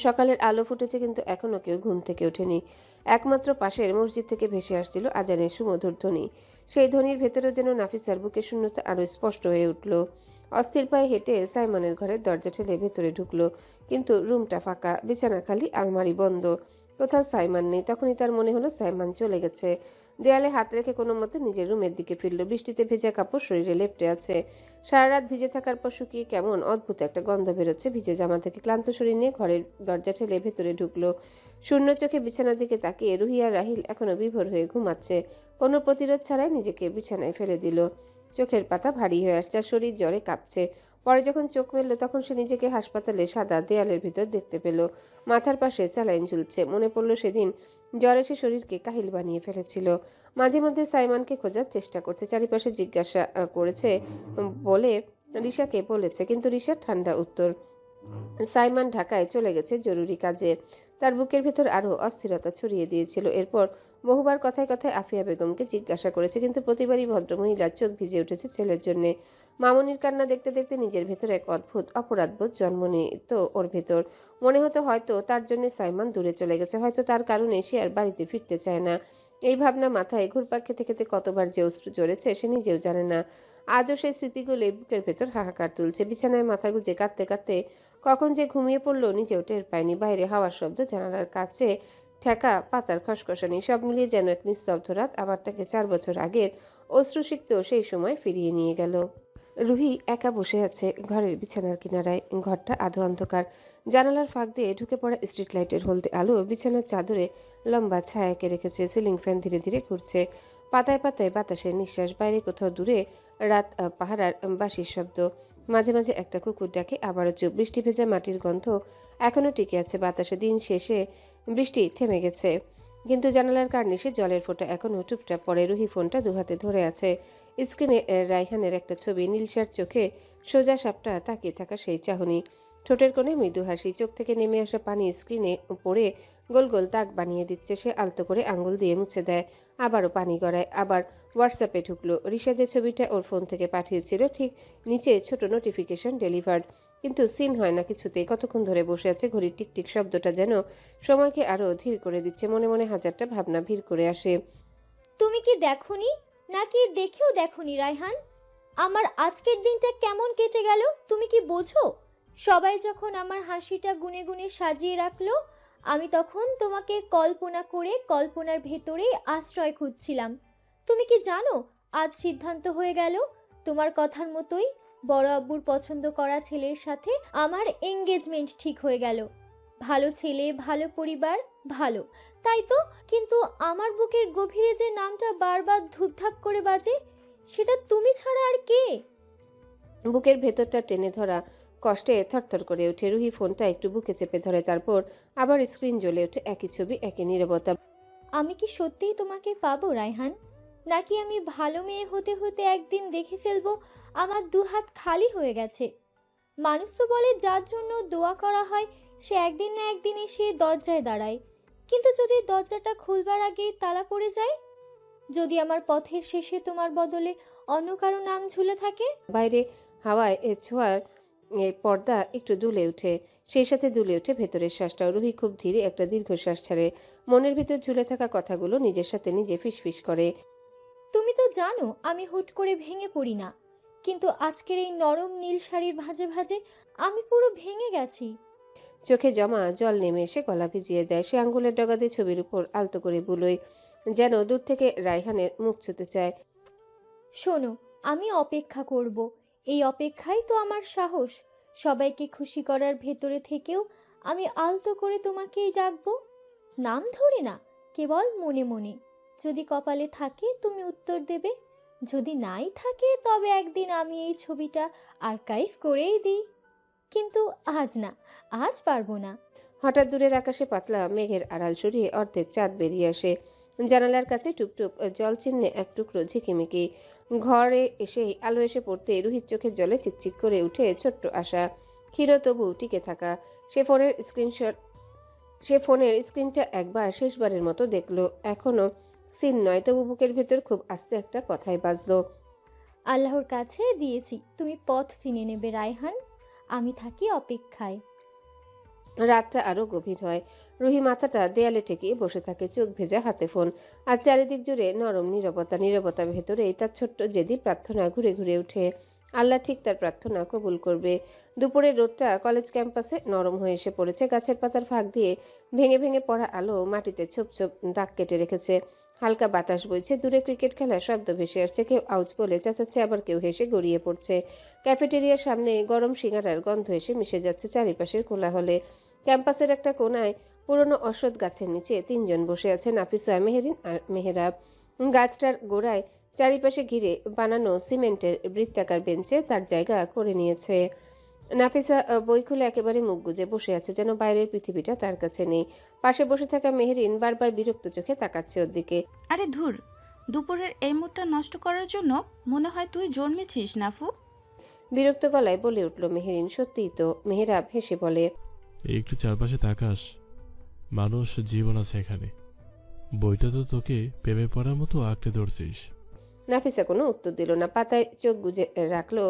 সকালের আলো ফুটেছে, কিন্তু এখনো কেউ ঘুম থেকে ওঠেনি। একমাত্র পাশের মসজিদ থেকে ভেসে আসছিল আজানের সুমধুর ধ্বনি। সেই ধ্বনির ভেতরেও যেন নাফিসার বুকের শূন্যতা আরো স্পষ্ট হয়ে উঠল। অস্থির পায়ে হেঁটে সাইমনের ঘরের দরজা ঠেলে ভেতরে ঢুকলো, কিন্তু রুমটা ফাঁকা, বিছানা খালি, আলমারি বন্ধ, কোথাও সাইমান নেই। তখনই তার মনে হলো সাইমান চলে গেছে। দেয়ালে হাত রেখে কোনো মতে নিজের রুমের দিকে ফিরল। বৃষ্টিতে ভেজা কাপড় শরীরে লেপ্টে আছে। সারা রাত ভিজে থাকার পর শুকিয়ে কেমন অদ্ভুত একটা গন্ধ বেরোচ্ছে ভিজে জামা থেকে। ক্লান্ত শরীর নিয়ে ঘরের দরজা ঠেলে ভেতরে ঢুকলো। শূন্য চোখে বিছানার দিকে তাকিয়ে রুহি আর রাহিল এখনো বিভোর হয়ে ঘুমাচ্ছে। কোনো প্রতিরোধ ছাড়াই নিজেকে বিছানায় ফেলে দিল। চোখের পাতা ভারী হয়ে আসছে, আর শরীর জ্বরে কাঁপছে। পরে যখন চোখ মেলল, তখন সে নিজেকে হাসপাতালে সাদা দেয়ালের ভিতর দেখতে পেল। মাথার পাশে স্যালাইন ঝুলছে। মনে পড়ল সেদিন জ্বরে সে শরীরকে কাহিল বানিয়ে ফেলেছিল। মাঝে মধ্যে সাইমনকে খোঁজার চেষ্টা করছে, চারিপাশে জিজ্ঞাসা করেছে বলে রিশাকে বলেছে, কিন্তু রিশার ঠান্ডা উত্তর। সাইমন ঢাকায় চলে গেছে জরুরি কাজে। তার বুকের ভেতর আরো অস্থিরতা ছড়িয়ে দিয়েছিল। এরপর বহুবার কথায় কথায় আফিয়া বেগমকে জিজ্ঞাসা করেছে, কিন্তু প্রতিবারই ভদ্রমহিলার চোখ ভিজে উঠেছে ছেলের জন্যে। মামুনির কান্না দেখতে দেখতে নিজের ভেতর এক অদ্ভুত অপরাধবোধ জন্ম নিত ওর ভেতর। মনে হতো হয়তো তার জন্য সাইমন দূরে চলে গেছে, হয়তো তার কারণে সে আর বাড়িতে ফিরতে চায় না। এই ভাবনা মাথায় ঘুরপাক খেতে খেতে কতবার যে অশ্রু ঝরেছে সে নিজেও জানে না। আজও সেই স্মৃতিগুলো বুকের ভেতর হাহাকার তুলছে। বিছানায় মাথা গুজে কাঁদতে কাঁদতে কখন যে ঘুমিয়ে পড়লো নিজেও টের পায়নি। বাইরে হাওয়ার শব্দ, জানালার কাছে ঠেকা পাতার খসখসানি, সব মিলিয়ে যেন এক নিস্তব্ধ রাত আবার তাকে 4 বছর আগের অশ্রুসিক্ত সেই সময় ফিরিয়ে নিয়ে গেল। রুহি একা বসে আছে ঘরের বিছানার কিনারায়। ঘরটা আধো অন্ধকার। জানালার ফাঁক দিয়ে ঢুকে পড়া স্ট্রিট লাইটের হলদে আলো বিছানার চাদরে লম্বা ছায়া এঁকে রেখেছে। সিলিং ফ্যান ধীরে ধীরে ঘুরছে। পাতায় পাতায় বাতাসের নিঃশ্বাস। বাইরে কোথাও দূরে রাত পাহারার বাঁশির শব্দ। মাঝে মাঝে একটা কুকুর ডাকে, আবারও চুপ। বৃষ্টি ভেজা মাটির গন্ধ এখনো টিকে আছে বাতাসে। দিন শেষে বৃষ্টি থেমে গেছে, কিন্তু জানালার কার্নিশে জলের ফোঁটা এখনো টুপটাপ পড়ে। রুহি ফোনটা দুহাতে ধরে আছে। স্ক্রিনে রাইহানের একটা ছবি। নীলসার চোখে সোজা সাপটা তাকিয়ে থাকা সেই চাহনি, ঠোঁটের কোণে মৃদু হাসি। চোখ থেকে নেমে আসা পানি স্ক্রিনে পড়ে গোল গোল দাগ বানিয়ে দিচ্ছে। সে আলতো করে আঙ্গুল দিয়ে মুছে দেয়, আবারও পানি গড়ায়। আবার হোয়াটসঅ্যাপে ঢুকলো। রিশা যে ছবিটা ওর ফোন থেকে পাঠিয়েছিল, ঠিক নিচে ছোট নোটিফিকেশন ডেলিভার্ড, কিন্তু সিন হয় না কিছুতেই। কতক্ষণ ধরে বসে আছে। ঘড়ির টিকটিক শব্দটা যেন সময়কে আরো ধীর করে দিচ্ছে। মনে মনে হাজারটা ভাবনা ভিড় করে আসে। তুমি কি দেখোনি, নাকি দেখেও দেখোনি রায়হান? আমার আজকের দিনটা কেমন কেটে গেল তুমি কি বোঝো? সবাই যখন আমার হাসিটা গুনে গুনে সাজিয়ে রাখলো, আমি তখন তোমাকে কল্পনা করে কল্পনার ভেতরেই আশ্রয় খুঁজছিলাম। তুমি কি জানো, আজ সিদ্ধান্ত হয়ে গেল তোমার কথার মতোই বড় আব্বুর পছন্দ করা ছেলের সাথে আমার এঙ্গেজমেন্ট ঠিক হয়ে গেল। ভালো ছেলে, ভালো পরিবার, ভালো, তাই তো। কিন্তু আমার বুকের গভীরে যে নামটা বারবার ধুপধাপ করে বাজে, সেটা তুমি ছাড়া আর কে? বুকের ভেতরটা টেনে ধরা কষ্টে থরথর করে ওঠে। রুহি ফোনটা একটু বুকে চেপে ধরে, তারপর আবার স্ক্রিন জ্বলে ওঠে। একই ছবি, একই নীরবতা। আমি কি সত্যিই তোমাকে পাবো রায়হান, নাকি আমি ভালো মেয়ে হতে হতে একদিন দেখে ফেলবো আমার 2 হাত খালি হয়ে গেছে? মানুষ তো বলে যার জন্য দোয়া করা হয় সে একদিন না একদিন এসে দরজায় দাঁড়ায়, কিন্তু যদি দরজাটা খুলবার আগেই তালা পড়ে যায়, যদি আমার পথের শেষে তোমার বদলে অন্য কারো নাম ঝুলে থাকে? বাইরে হাওয়ায় ছোঁয়ার পর্দা একটু দুলে উঠে, সেই সাথে দুলে উঠে ভেতরের শ্বাসটাও। রুহি খুব ধীরে একটা দীর্ঘশ্বাস ছাড়ে। মনের ভিতর ঝুলে থাকা কথাগুলো নিজের সাথে নিজে ফিসফিস করে। তুমি তো জানো আমি হুট করে ভেঙে পড়ি না, কিন্তু আজকের এই নরম নীল শাড়ির ভাঁজে ভাঁজে আমি পুরো ভেঙে গেছি। চোখে জমা জল নেমে এসে গলা ভিজিয়ে দেয়। সে আঙ্গুলের ডগা দিয়ে ছবির উপর আলতো করে বুলোয়, যেন দূর থেকে রায়হানের মুখ ছুঁতে চায়। শোনো, আমি অপেক্ষা করব, এই অপেক্ষাই তো আমার সাহস। সবাইকে খুশি করার ভেতরে থেকেও আমি আলতো করে তোমাকেই ডাকবো, নাম ধরে না, কেবল মনে মনে। যদি কপালে থাকে তুমি উত্তর দেবে, যদি নাই থাকে তবে একদিন আমি এই ছবিটা আর্কাইভ করেই দিই। কিন্তু আজ না, আজ পারবো না। হঠাৎ দূরের আকাশে পাতলা মেঘের আড়াল সরিয়ে অর্ধেক চাঁদ বেরিয়ে আসে। জানালার কাছে টুপটুপ জল চিহ্নে এক টুকরো ঝিকিমিকি। ঘরে এসেই আলো এসে পড়তে রুহির চোখের জলে চিকচিক করে উঠে ছোট্ট আশা। ক্ষীর তবু টিকে থাকা। সে ফোনের স্ক্রিনটা একবার শেষবারের মতো দেখলো। এখনো সিন নয়, তবু বুকের ভেতর খুব আস্তে একটা কথাই বাজলো। আল্লাহর কাছে দিয়েছি, তুমি পথ চিনে নেবে রায়হান, আমি থাকি অপেক্ষায়। রাতটা আরো গভীর হয়। রুহি মাথাটা দেয়ালে ঠেকিয়ে বসে থাকে, চোখ ভেজা, হাতে ফোন। আর চারিদিক জুড়ে নরম নীরবতা। নীরবতার ভেতরেই তার ছোট্ট জেদি প্রার্থনা ঘুরে ঘুরে ওঠে। আল্লাহ ঠিক তার প্রার্থনা কবুল করবে। দুপুরের রোদটা কলেজ ক্যাম্পাসে নরম হয়ে এসে পড়েছে। গাছের পাতার ফাঁক দিয়ে ভেঙে ভেঙে পড়া আলো মাটিতে ছোপ ছোপ দাগ কেটে রেখেছে। হালকা বাতাস বইছে, দূরে ক্রিকেট খেলার শব্দ ভেসে আসছে। কেউ আউচ বলে চেঁচাচ্ছে, আবার কেউ হেসে গড়িয়ে পড়ছে। ক্যাফেটেরিয়ার সামনে গরম সিঙ্গারার গন্ধ এসে মিশে যাচ্ছে চারিপাশের কোলাহলে। ক্যাম্পাসের একটা কোনায় পুরনো অশ্বত্থ গাছের নিচে 3 জন বসে আছে, নাফিসা, মেহেরিন আর মেহেরাব। গাছটার গোড়ায় চারিপাশে ঘিরে বানানো সিমেন্টের বৃত্তাকার বেঞ্চে তার জায়গা করে নিয়েছে। নাফিসা বই খুলে একেবারে মুখ গুজে বসে আছে, যেন বাইরের পৃথিবীটা তার কাছে নেই। পাশে বসে থাকা মেহেরিন বারবার বিরক্ত চোখে তাকাচ্ছে ওর দিকে। আরে ধুর, দুপুরের এই মুডটা নষ্ট করার জন্য মনে হয় তুই জন্মেছিস নাফু। বিরক্ত গলায় বলে উঠল মেহেরিন। সত্যিই তো। মেহেরাব হেসে বলে, একটু চারপাশে তাকাস, মানুষ জীবন আছে এখানে। বইটা তো তোকে প্রেমে পড়ার মতো আঁকড়ে ধরছিস। নাফিসা কোনো উত্তর দিল না, পাতায় চোখ গুজে রাখলো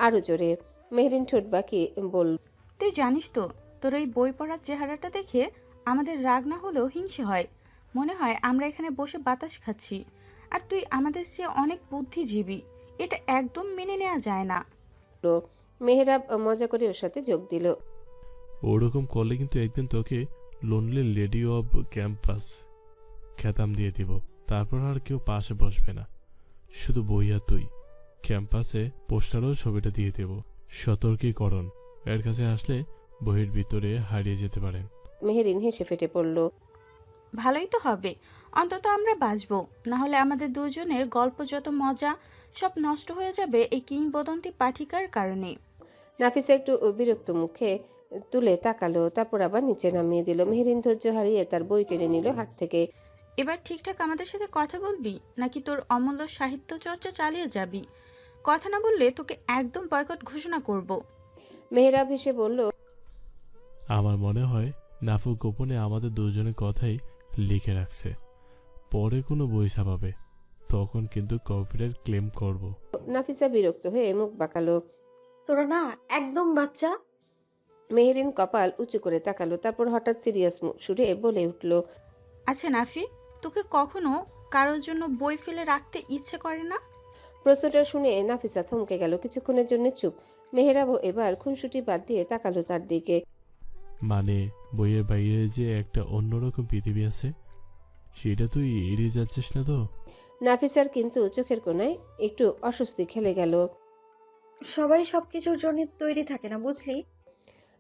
আরো জোরে। মেহেরিন ঠোঁট বাঁকিয়ে বলল, তুই জানিস তো, তোর এই বই পড়ার চেহারাটা দেখে আমাদের রাগ না হলেও হিংসে হয়। মনে হয় আমরা এখানে বসে বাতাস খাচ্ছি, আর তুই আমাদের চেয়ে অনেক বুদ্ধিজীবী। এটা একদম মেনে নেওয়া যায় না। মেহেরাব মজা করে ওর সাথে যোগ দিল। ওরকম করলে কিন্তু একদিন তোকে লোনলি লেডি অব ক্যাম্পাস খেতাম দিয়ে দিব। তারপর আর কেউ পাশে বসবে না, শুধু বই আর তুই। ক্যাম্পাসে পোস্টারও ছবিটা দিয়ে দেব। সতর্কীকরণ, এর কাছে আসলে বইয়ের ভিতরে হারিয়ে যেতে পারেন। মেহেরিন হেসে ফেটে পড়ল। ভালোই তো হবে, অন্তত আমরা বাঁচবো। না হলে আমাদের দুজনের গল্প যত মজা সব নষ্ট হয়ে যাবে এই কিংবদন্তি পাঠিকার কারণে। নাফিসা একটু বিরক্ত মুখে তুলে তাকালো, তারপর আবার নিচে নামিয়ে দিল। মেহেরিন ধৈর্য হারিয়ে তার বই টেনে নিল হাত থেকে। এবার ঠিকঠাক আমাদের সাথে কথা বলবি, নাকি তোর অমূল্য সাহিত্য চর্চা চালিয়ে যাবি? কথা না বললে তোকে একদম বয়কট ঘোষণা করব। মেহেরাব হেসে বলল, আমার মনে হয় নাফু গোপনে আমাদের দুজনের কথাই লিখে রাখছে। পরে কোনো বই ছাপাবে, তখন কিন্তু কপিরাইট ক্লেম করব। নাফিসা বিরক্ত হয়ে মুখ বাঁকালো। তোরা না একদম বাচ্চা। মেহেরিন কপাল উঁচু করে তাকালো, তারপর হঠাৎ সিরিয়াস সুরে বলে উঠল, আচ্ছা নাফি, তোকে কখনো কারোর জন্য বই ফেলে রাখতে ইচ্ছে করে না? প্রশ্নটা শুনে নাফিসা থমকে গেল, কিছুক্ষণের জন্য চুপ। মেহেরাবও এবার খুনসুটি বাদ দিয়ে তাকালো তার দিকে। মানে বইয়ের বাইরে যে একটা অন্যরকম পৃথিবী আছে, সেটা তুই এড়িয়ে যাচ্ছিস না তো? নাফিসার কিন্তু চোখের কোণায় একটু অস্বস্তি খেলে গেল। সবাই সবকিছুর জন্য তৈরি থাকে না, বুঝলি?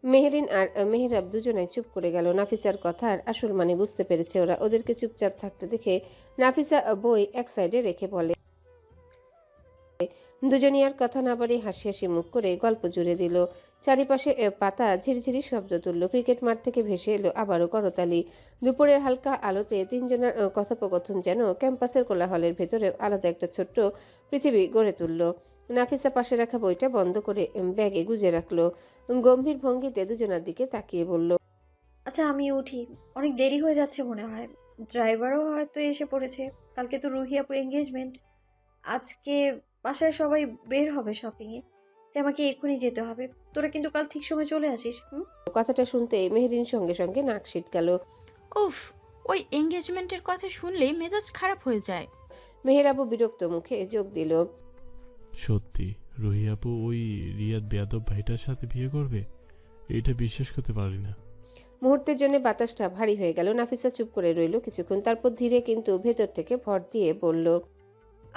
মেহেরিন আর মেহেরাব দুজনে চুপ করে গেল। নাফিসার কথার আসল মানে বুঝতে পেরেছে ওরা। ওদেরকে চুপচাপ থাকতে দেখে নাফিসা বই এক সাইডে রেখে বলে, দুজনই আর কথা না বাড়িয়ে হাসি হাসি মুখ করে গল্প জুড়ে দিল। চারিপাশে পাতা ঝিরিঝিরি শব্দ তুলল। ক্রিকেট মাঠ থেকে ভেসে এলো আবারও করতালি। দুপুরের হালকা আলোতে 3 জনের কথোপকথন যেন ক্যাম্পাসের কোলাহলের ভেতরে আলাদা একটা ছোট্ট পৃথিবী গড়ে তুলল। নাফিসা পাশে রাখা বইটা বন্ধ করে ব্যাগে গুজে রাখলো। গম্ভীর ভঙ্গিতে দুজনার দিকে তাকিয়ে বলল, আচ্ছা আমি উঠি, অনেক দেরি হয়ে যাচ্ছে মনে হয়। ড্রাইভারও হয়তো এসে পড়েছে। কালকে তো রুহিয়াপুর এঙ্গেজমেন্ট। আজকে বাসায় সবাই বের হবে শপিংয়ে, তাই আমাকে এক্ষুনি যেতে হবে। তোরা কিন্তু কাল ঠিক সময় চলে আসিস। কথাটা শুনতে মেহেরিন সঙ্গে সঙ্গে নাক সিটকাল। উফ, ওই এঙ্গেজমেন্টের কথা শুনলেই মেজাজ খারাপ হয়ে যায়। মেহেরাবু বিরক্ত মুখে যোগ দিল। সত্যি রুহি আপু ওই রিয়াদ বেয়াদব ভাইটার সাথে বিয়ে করবে? এটা বিশ্বাস করতে পারি না। মুহূর্তের জন্য বাতাসটা ভারী হয়ে গেল। নাফিসা চুপ করে রইল কিছুক্ষণ, তারপর ধীরে কিন্তু ভেতর থেকে ভর দিয়ে বলল,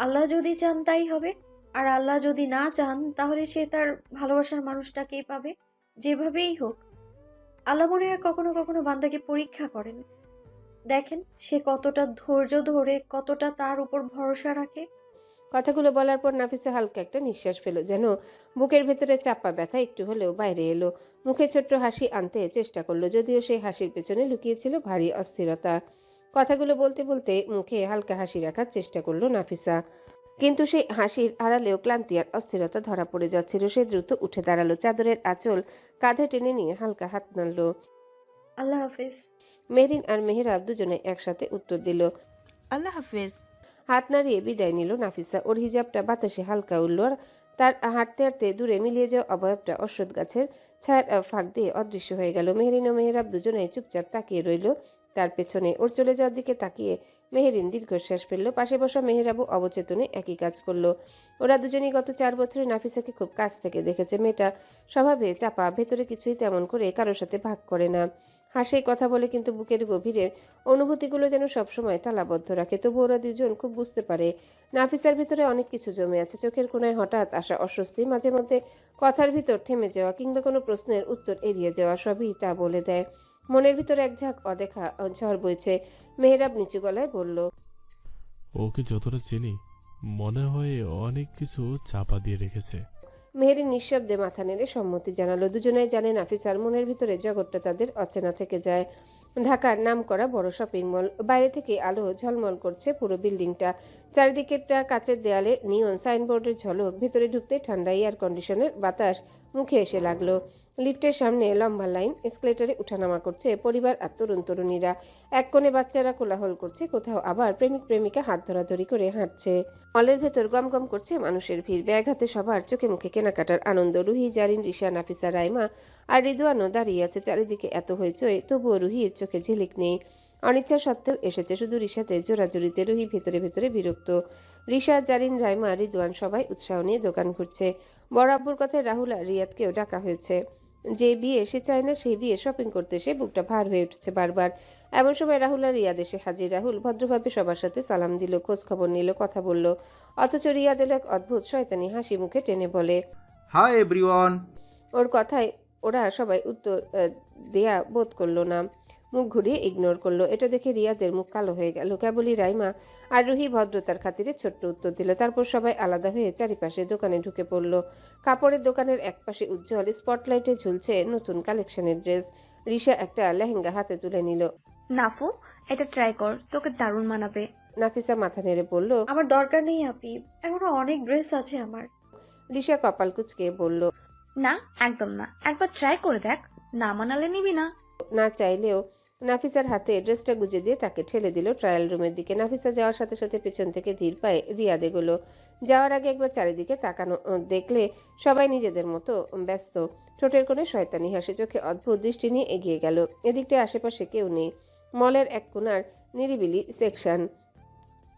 আল্লাহ যদি চান তাই হবে। আর আল্লাহ যদি না চান তাহলে সে তার ভালোবাসার মানুষটাকেই পাবে, যেভাবেই হোক। আল্লাহ মনে হয় কখনো কখনো বান্দাকে পরীক্ষা করেন, দেখেন সে কতটা ধৈর্য ধরে, কতটা তার উপর ভরসা রাখে। কথাগুলো বলার পর নাফিসা হালকা একটা নিঃশ্বাস ফেল, যেন বুকের ভেতরে চাপা ব্যথা একটু হলেও বাইরে এলো। মুখে ছোট্ট হাসি আনতে চেষ্টা করলো, যদিও সেই হাসির পেছনে লুকিয়েছিল ভারী অস্থিরতা। কথাগুলো বলতে বলতে মুখে হালকা হাসি রাখার চেষ্টা করলো নাফিসা, কিন্তু সেই হাসির আড়ালেও ক্লান্তি আর অস্থিরতা ধরা পড়ে যাচ্ছিল। সে দ্রুত উঠে দাঁড়ালো, চাদরের আঁচল কাঁধে টেনে নিয়ে হালকা হাত নাড়ল। আল্লাহ হাফিজ। মেহরিন আর মেহেরাব দুজনে একসাথে উত্তর দিল, আল্লাহ হাফিজ। হাত নাড়িয়ে বিদায় নিল নাফিসা। ওর হিজাবটা বাতাসে হালকা উঠল, আর তার হাঁটতে হাঁটতে দূরে মিলিয়ে যাওয়া অবয়বটা অশ্বত্থ গাছের ছায়ার ফাঁক দিয়ে অদৃশ্য হয়ে গেল। মেহরিন ও মেহেরাব দুজনেই চুপচাপ তাকিয়ে রইল তার পেছনে। ওর চলে যাওয়ার দিকে তাকিয়ে মেহেরিন দীর্ঘশ্বাস ফেলল। পাশে বসা মেহেরাবও অবচেতনে একই কাজ করলো। ওরা দুজনেই গত 4 বছরে নাফিসাকে খুব কাছ থেকে দেখেছে। মেয়েটা স্বভাবে চাপা, ভেতরে কিছুই তেমন করে কারোর সাথে ভাগ করে না। হাসে, কথা বলে, কিন্তু বুকের গভীরের অনুভূতিগুলো যেন সবসময় তালাবদ্ধ রাখে। তবু ওরা দুজন খুব বুঝতে পারে নাফিসার ভিতরে অনেক কিছু জমে আছে। চোখের কোণায় হঠাৎ আসা অস্বস্তি, মাঝে মধ্যে কথার ভিতর থেমে যাওয়া, কিংবা কোনো প্রশ্নের উত্তর এড়িয়ে যাওয়া, সবই তা বলে দেয়। মনের ভিতরে এক ঝাঁক অদেখা ঝড় বইছে। মেহেরাব নিচু গলায় বলল, ওকে যতটা চিনি মনে হয় অনেক কিছু চাপা দিয়ে রেখেছে। মেহেরিন নিঃশব্দে মাথা নেড়ে সম্মতি জানালো। দুজনেই জানে নাফিসার মনের ভিতরে জগৎটা তাদের অচেনা থেকে যায়। ঢাকার নামকরা বড় শপিং মল, বাইরে থেকে আলো ঝলমল করছে পুরো বিল্ডিংটা। চারিদিকেরটা কাচের দেয়ালে নিয়ন সাইনবোর্ডের ঝলক, ভেতরে ঢুকতে ঠান্ডা এয়ার কন্ডিশনের বাতাস মুখে এসে লাগলো। লিফটের সামনে লম্বা লাইন, এসকেলেটরে উঠানামা করছে পরিবার আর তরুণ তরুণীরা। এক কোণে বাচ্চারা কোলাহল করছে, কোথাও আবার প্রেমিক প্রেমিকা হাত ধরাধরি করে হাঁটছে। মলের ভেতর গমগম করছে মানুষের ভিড়, ব্যাগ হাতে সবার চোখে মুখে কেনাকাটার আনন্দ। রুহি, জারিন, রিশা, নাফিসা, রাইমা আর রিদওয়ানও দাঁড়িয়ে আছে। চারিদিকে এত হইচই, তবুও রুহির চোখে ঝিলিক নেই। অনিচ্ছা সত্ত্বেও এসেছে, শুধু রিশাতে জোরাজুরিতে। রুহি ভেতরে ভেতরে বিরক্ত। রিশা, জারিন, রাইমা, রিদওয়ান সবাই উৎসাহ নিয়ে দোকান ঘুরছে। বড় আব্বুর কথায় রাহুল আর রিয়াদকেও ডাকা হয়েছে। যে বিয়ে সে চায় না, সেই বিয়ে শপিং করতে সে বুকটা ভার হয়ে উঠছে বারবার। এমন সময় রাহুল আর রিয়াদ এসে হাজির। রাহুল ভদ্রভাবে সবার সাথে সালাম দিল, খোঁজ খবর নিল, কথা বলল। অথচ রিয়াদ এলো এক অদ্ভুত শয়তানি হাসি মুখে টেনে বলে, হাই এভরিওয়ান। ওর কথায় ওরা সবাই উত্তর দেয়া বোধ করলো না, মুখ ঘুরিয়ে ইগনোর করলো। এটা দেখে রিয়াদের মুখ কালো হয়ে গেল। কেবলই রাইমা আর রুহি ভদ্রতার খাতিরে ছোট্ট উত্তর দিল। তারপর সবাই আলাদা হয়ে চারিপাশে দোকানে ঢুকে পড়ল। কাপড়ের দোকানের একপাশে উজ্জ্বল স্পটলাইটে ঝুলছে নতুন কালেকশনের ড্রেস। রিশা একটা লেহেঙ্গা হাতে তুলে নিল। নাফু, এটা ট্রাই কর, তোকে দারুণ মানাবে। নাফিসা মাথা নেড়ে বলল, আমার দরকার নেই আপি, এখনো অনেক ড্রেস আছে আমার। রিশা কপাল কুঁচকে বলল, না একদম না, একবার ট্রাই করে দেখ, না মানালে নিবি না। না চাইলেও নাফিসার হাতে ড্রেসটা গুজে দিয়ে তাকে ঠেলে দিল ট্রায়াল রুমের দিকে। নাফিসা যাওয়ার সাথে সাথে পেছন থেকে ধীর পায়ে রিয়াদ এগোলো। যাওয়ার আগে একবার চারিদিকে তাকানো দেখলে সবাই নিজেদের মতো ব্যস্ত। ঠোঁটের কোণে শয়তানি হাসি, চোখে অদ্ভুত দৃষ্টি নিয়ে এগিয়ে গেল। এদিকটায় আশেপাশে কেউ নেই। মলের এক কোণার নিরিবিলি সেকশন।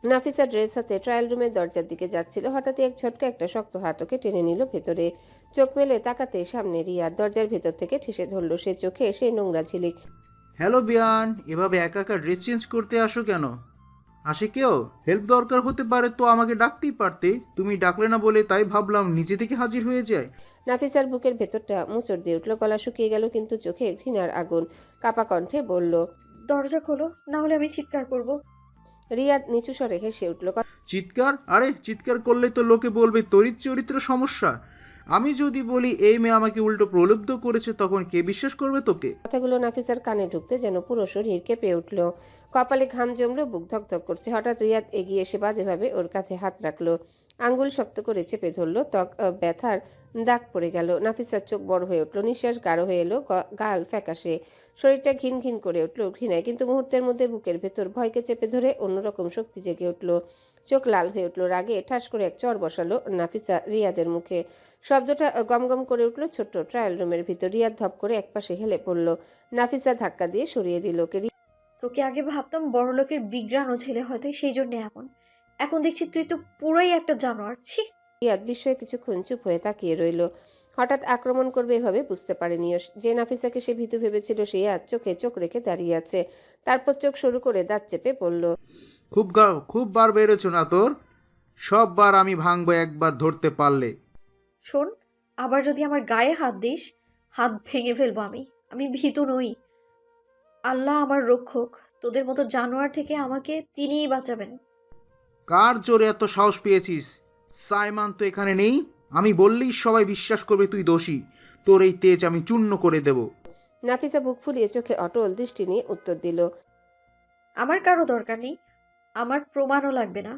নাফিসা ড্রেস হাতে ট্রায়াল রুমের দরজার দিকে যাচ্ছিল। হঠাৎই এক ঝটকা একটা শক্ত হাত ওকে টেনে নিল ভেতরে। চোখ মেলে তাকাতে সামনে রিয়াদ। দরজার ভেতর থেকে ঠেসে ধরল সে, চোখে সেই নোংরা ঝিলিক। হ্যালো বিয়ান, এভাবে একা একা ড্রেস চেঞ্জ করতে আসো কেন? আসে কেউ? হেল্প দরকার হতে পারে তো আমাকে ডাকতেই পারতে। তুমি ডাকলে না বলে তাই ভাবলাম নিজে থেকে হাজির হয়ে যায়। নাফিসার বুকের ভেতরটা মোচড় দিয়ে উঠল, গলা শুকিয়ে গেল, কিন্তু চোখে ঘৃণার আগুন। কাপা কণ্ঠে বলল, দরজা খোলো, না হলে আমি চিৎকার করব। রিয়াদ নিচু স্বরে হেসে উঠল। চিৎকার? আরে চিৎকার করলে তো লোকে বলবে তড়িৎ চরিত্র সমস্যা। আমি যদি বলি এই মেয়ে আমাকে উল্টো প্রলুব্ধ করেছে, তখন কে বিশ্বাস করবে তোকে? কথাগুলো নাফিসার কানে ঢুকতে যেন পুরো শরীর কেঁপে উঠল। কপালে ঘাম জমলো, বুক ধকধক করছে। হঠাৎ রিয়াদ এগিয়ে এসে বাজেভাবে ওর কাঁধে হাত রাখলো, আঙ্গুল শক্ত করে চেপে ধরলো। ত্বক ব্যথার দাগ পড়ে গেল। নাফিসার চোখ বড় হয়ে উঠল, নিঃশ্বাস গাঢ় হয়ে এলো, গাল ফ্যাকাশে, শরীরটা ঘিন ঘিন করে উঠল ঘৃণায়। কিন্তু মুহূর্তের মধ্যে বুকের ভেতর ভয়কে চেপে ধরে অন্যরকম শক্তি জেগে উঠল। চোখ লাল হয়ে উঠল, রাগে ঠাস করে এক চড় বসালো নাফিসা রিয়াদের মুখে। শব্দটা গমগম করে উঠল ছোট্ট ট্রায়াল রুমের ভিতর। রিয়াদ ধপ করে একপাশে হেলে পড়ল। নাফিসা ধাক্কা দিয়ে সরিয়ে দিল। তোকে আগে ভাবতাম বড়লোকের বিগ্রানো ছেলে, হয়তো সেই জন্য এমন, এখন দেখছি তুই তো পুরোই একটা জানোয়ার, ছি। রিয়াদ বিস্ময়ে কিছুক্ষণ চুপ হয়ে তাকিয়ে রইল। হঠাৎ আক্রমণ করবে এভাবে বুঝতে পারেনি ও। যে নাফিসাকে সে ভীতু ভেবেছিল সে আজ চোখে চোখ রেখে দাঁড়িয়ে আছে। তারপর চোখ শুরু করে দাঁত চেপে বলল, খুব বার বেড়েছো না তোর? সব বার আমি ভাঙবো একবার ধরতে পারলে। শোন, আবার যদি আমার গায়ে হাত দিস, হাত ভেঙে ফেলবো আমি। আমি ভীতু নই। আল্লাহ আমার রক্ষক। তোদের মতো জানোয়ার থেকে আমাকে তিনিই বাঁচাবেন। কার জোরে এত সাহস পেয়েছিস? সাইমান তো এখানে নেই। আমি বললেই সবাই বিশ্বাস করবে তুই দোষী। তোর এই তেজ আমি চূর্ণ করে দেব। নাফিসা বুক ফুলিয়ে চোখে অটল দৃষ্টি নিয়ে উত্তর দিল, আমার কারো দরকার নেই। আমার প্রমাণও লাগবে না।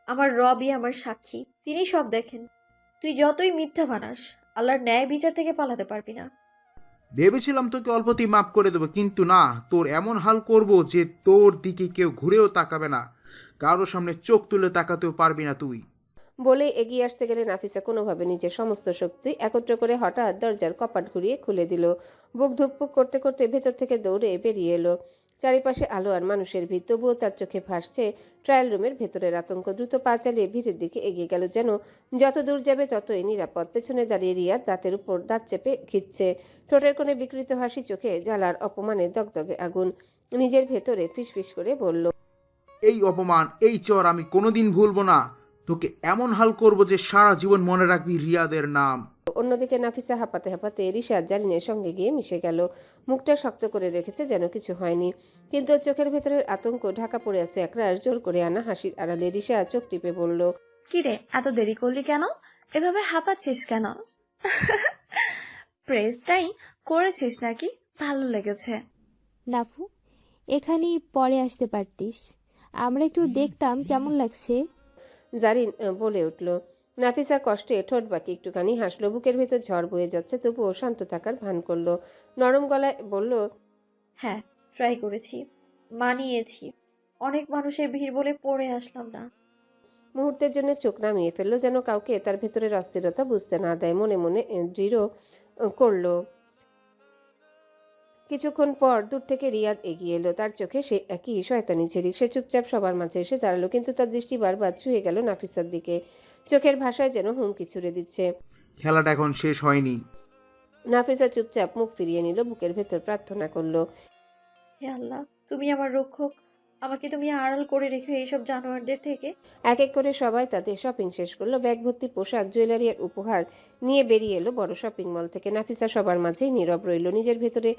আমার রবই আমার সাক্ষী, তিনি সব দেখেন। তুই যতই মিথ্যা বানাস, আল্লাহর ন্যায় বিচার থেকে পালাতে পারবি না। ভেবেছিলাম তোকে অল্পতেই মাফ করে দেবো, কিন্তু না, তোর এমন হাল করব যে তোর দিকে কেউ ঘুরেও তাকাবে না। কারো সামনে চোখ তুলে তাকাতেও পারবি না তুই। বলে এগিয়ে আসতে গেলে নাফিসা কোনোভাবে নিজের সমস্ত শক্তি একত্র করে হঠাৎ দরজার কপাট ঘুরিয়ে খুলে দিল। বুক ধুকপুক করতে করতে ভেতর থেকে দৌড়ে বেরিয়ে এলো। চারিপাশে আলো আর মানুষের ভিড়, তবুও তার চোখে ভাসছে ট্রায়াল রুমের ভেতরের আতঙ্ক। দ্রুত পা চালিয়ে ভিড়ের দিকে এগিয়ে গেল, যেন যত দূর যাবে ততই নিরাপদ। পেছনে দাঁড়িয়ে রিয়াদ দাঁতের উপর দাঁত চেপে খিচ্ছে, ঠোঁটের কোণে বিকৃত হাসি, চোখে জ্বালার অপমানে দগদগে আগুন। নিজের ভেতরে ফিসফিস করে বলল, এই অপমান, এই চর আমি কোনোদিন ভুলবো না। তোকে এমন হাল করব যে সারা জীবন মনে রাখবি রিয়াদের নাম। অন্যদিকে নাফিসা হাঁপাতে হাঁপাতে রিশাদ জারিনের সঙ্গে গিয়ে মিশে গেল। মুখটা শক্ত করে রেখেছে যেন কিছু হয়নি, কিন্তু চোখের ভেতরের আতঙ্ক ঢাকা পড়ে আছে একরাশ জোর করে আনা হাসির আড়ালে। রিশা চোখ টিপে বলল, কিরে, এত দেরি করলি কেন? এভাবে হাঁপাচ্ছিস কেন? প্রেসটাই করেছিস নাকি? ভালো লেগেছে। নাফু, এখানেই পরে আসতে পারতিস, আমরা একটু দেখতাম কেমন লাগছে। জারিন বলে উঠল। নাফিসা কষ্টে ঠোঁট বাকি একটুখানি হাসলো। বুকের ভেতর ঝড় বয়ে যাচ্ছে, তবুও শান্ত থাকার ভান করলো। নরম গলায় বলল, হ্যাঁ, ট্রাই করেছি, মানিয়েছি। অনেক মানুষের ভিড় বলে পড়ে আসলাম না। মুহূর্তের জন্য চোখ নামিয়ে ফেললো, যেন কাউকে তার ভেতরের অস্থিরতা বুঝতে না দেয়। মনে মনে দৃঢ় করলো। কিছুক্ষণ পর দূর থেকে রিয়াদ এগিয়ে এলো। তার চোখে সে একই শয়তানি ঝিলিক। সে চুপচাপ সবার মাঝে এসে দাঁড়ালো, কিন্তু তার দৃষ্টি বারবার ছুঁয়ে গেল নাফিসার দিকে। চোখের ভাষায় যেন হুমকি ছুড়ে দিচ্ছে। খেলাটা এখন শেষ হয়নি। নাফিসা চুপচাপ মুখ ফিরিয়ে নিল, বুকের ভেতর প্রার্থনা করলো, হে আল্লাহ, তুমি আমার রক্ষক। আমাকে তুমি আড়াল করে রেখো এইসব জানোয়ারদের থেকে। এক এক করে সবাই তাদের শপিং শেষ করলো। ব্যাগ ভর্তি পোশাক, জুয়েলারি আর উপহার নিয়ে বেরিয়ে এলো বড় শপিং মল থেকে। নাফিসা সবার মাঝেই নীরব রইল, নিজের ভেতরে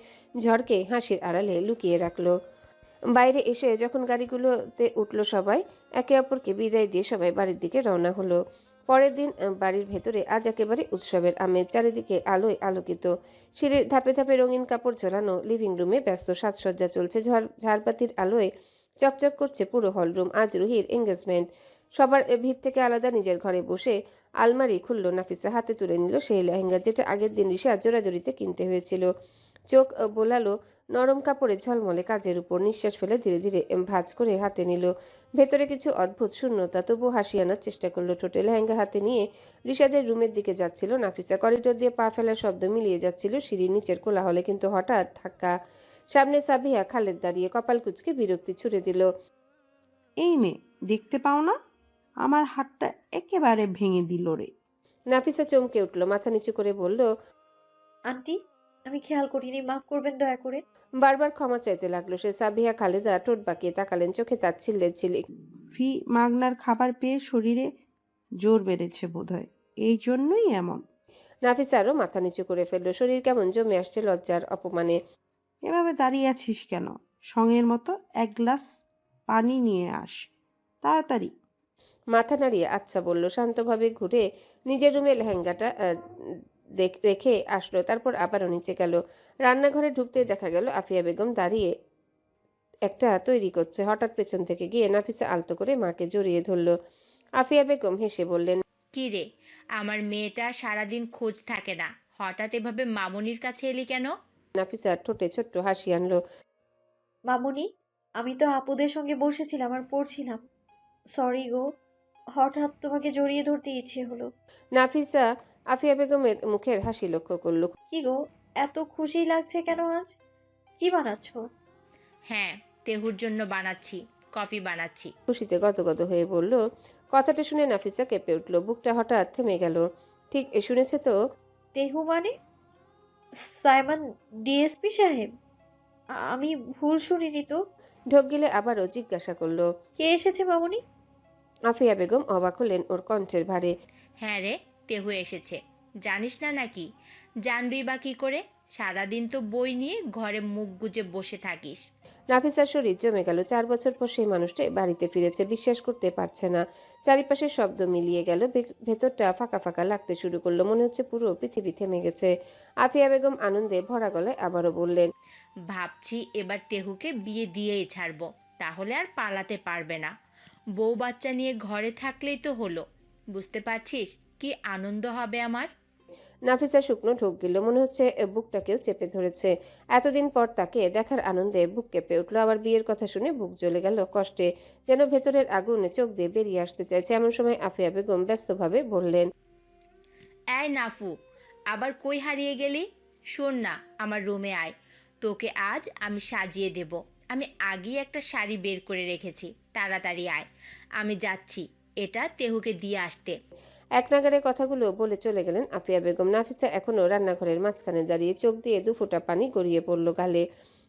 ঝড়কে হাসির আড়ালে লুকিয়ে রাখলো। বাইরে এসে যখন গাড়িগুলোতে উঠলো সবাই, একে অপরকে বিদায় দিয়ে সবাই বাড়ির দিকে রওনা হলো। পরের দিন বাড়ির ভেতরে আজ একেবারে উৎসবের আমেজ। চারিদিকে আলোয় আলোকিত, সিঁড়ির ধাপে ধাপে রঙিন কাপড় ঝোলানো। লিভিং রুমে ব্যস্ত সাজসজ্জা চলছে, ঝাড়বাতির আলোয় চকচক করছে পুরো হলরুম। আজ রুহির এঙ্গেজমেন্ট। সবার ভিড় থেকে আলাদা নিজের ঘরে বসে আলমারি খুলল নাফিসা, হাতে তুলে নিল সেই লেহেঙ্গা যেটা আগের দিন রিশা জোরাজুরিতে কিনতে হয়েছিল। চোখ বোলালো নরম কাপড়ে ঝলমলে কাজের উপর। নিঃশ্বাস ফেলে ধীরে ধীরে ভাঁজ করে হাতে নিল। ভেতরে কিছু অদ্ভুত শূন্যতা, তবু হাসি আনার চেষ্টা করলো ঠোঁটে। লেহেঙ্গা হাতে নিয়ে রিশাদের রুমের দিকে যাচ্ছিল নাফিসা। করিডোর দিয়ে পা ফেলার শব্দ মিলিয়ে যাচ্ছিল সিঁড়ির নিচের কোলাহলে, কিন্তু হঠাৎ ধাক্কা। সামনে সাবিহা খালেদ দাঁড়িয়ে, কপাল কুঁচকে বিরক্তি ছুড়ে দিল, এই মেয়ে, দেখতে পাও না আমার হাতটা একেবারে ভেঙে দিল রে। নাফিসা চমকে উঠল, মাথা নিচু করে বলল, আন্টি, আমি খেয়াল করিনি, মাফ করবেন দয়া করে। বারবার ক্ষমা চাইতে লাগলো সে। সাবিহা খালেদা ঠোঁট বাঁকিয়ে তাকালেন, চোখে তাচ্ছিল্যের ঝিলিক। ফি মাগনার খাবার পেয়ে শরীরে জোর বেড়েছে বোধহয়, এই জন্যই এমন। নাফিসা আরও মাথা নিচু করে ফেললো, শরীর কেমন জমে আসছে লজ্জার অপমানে। এভাবে দাঁড়িয়ে আছিস কেন? সঙ্গের মতো এক গ্লাস পানি নিয়ে আস তাড়াতাড়ি। মাথা নাড়িয়ে আচ্ছা বলল। শান্তভাবে ঘুরে নিজের রুমে লেহেঙ্গাটা রেখে আসলো, তারপর আবারও নিচে গেল। রান্নাঘরে ঢুকতে দেখা গেল আফিয়া বেগম দাঁড়িয়ে একটা তৈরি করছে। হঠাৎ পেছন থেকে গিয়ে নাফিসা আলতো করে মাকে জড়িয়ে ধরল। আফিয়া বেগম হেসে বললেন, কি রে, আমার মেয়েটা সারাদিন খোঁজ থাকে না, হঠাৎ এভাবে মামুনির কাছে এলি কেন? নাফিসা ঠোঁটে ছোট্ট হাসি আনলো। মামুনি, আমি তো আপুদের সঙ্গে বসেছিলাম আর পড়ছিলাম। সরি গো, হঠাৎ তোমাকে জড়িয়ে ধরতে ইচ্ছে হলো। নাফিসা আফিয়া বেগমের মুখের হাসি লক্ষ্য করল। কি গো, এত খুশি লাগছে কেন আজ? কি বানাচ্ছ? হ্যাঁ, তেহুর জন্য বানাচ্ছি। কফি বানাচ্ছি। খুশিতে গদগদ হয়ে বলল। কথাটা শুনে নাফিসা কেঁপে উঠল, বুকটা হঠাৎ থেমে গেল। ঠিক শুনেছে তো? তেহু মানে সাইমন ডিএসপি সাহেব? আমি ভুল শুনিনি তো? ঢোক গিলে আবারও জিজ্ঞাসা করলো। কে এসেছে মামুনি? আফিয়া বেগম অবাক হলেন ওর কণ্ঠের ভারে। হ্যাঁ রে, তেহু এসেছে। জানিস না নাকি? জানবি বা কি করে? সারাদিন তো বই নিয়ে ঘরে মুখ গুজে বসে থাকিস। নাফিসার শরীর জমে গেল। 4 বছর পর সেই মানুষটা বাড়িতে ফিরেছে, বিশ্বাস করতে পারছে না। চারিপাশের শব্দ মিলিয়ে গেল, ভেতরটা ফাঁকা ফাঁকা লাগতে শুরু করলো, মনে হচ্ছে পুরো পৃথিবী থেমে গেছে। আফিয়া বেগম আনন্দে ভরা গলায় আবারও বললেন, ভাবছি এবার তেহুকে বিয়ে দিয়েই ছাড়বো, তাহলে আর পালাতে পারবে না। বউ বাচ্চা নিয়ে ঘরে থাকলেই তো হলো। বুঝতে পারছিস কি আনন্দ হবে আমার? নাফিসা শুকনো ঢোক গেল, মনে হচ্ছে বুকটাকেও চেপে ধরেছে। এতদিন পর তাকে দেখার আনন্দে বুক কেঁপে উঠলো। আবার বিয়ের কথা শুনে বুক জ্বলে গেল কষ্টে, যেন ভেতরের আগুনে চোখ দিয়ে বেরিয়ে আসতে চাইছে। এমন সময় আফিয়া বেগম ব্যস্তভাবে বললেন, এই নাফু, আবার কই হারিয়ে গেলি? শোন না, আমার রুমে আয়, তোকে আজ আমি সাজিয়ে দেব। আমি আগেই একটা শাড়ি বের করে রেখেছি, তাড়াতাড়ি আয়, আমি যাচ্ছি এটা তেহুকে দিয়ে আসতে। এক নাগারে কথাগুলো বলে চলে গেলেন আফিয়া বেগম। নাফিসা এখনো রান্নাঘরের মাঝখানে দাঁড়িয়ে, চোখ দিয়ে 2 ফোঁটা পানি গড়িয়ে পড়ল গালে।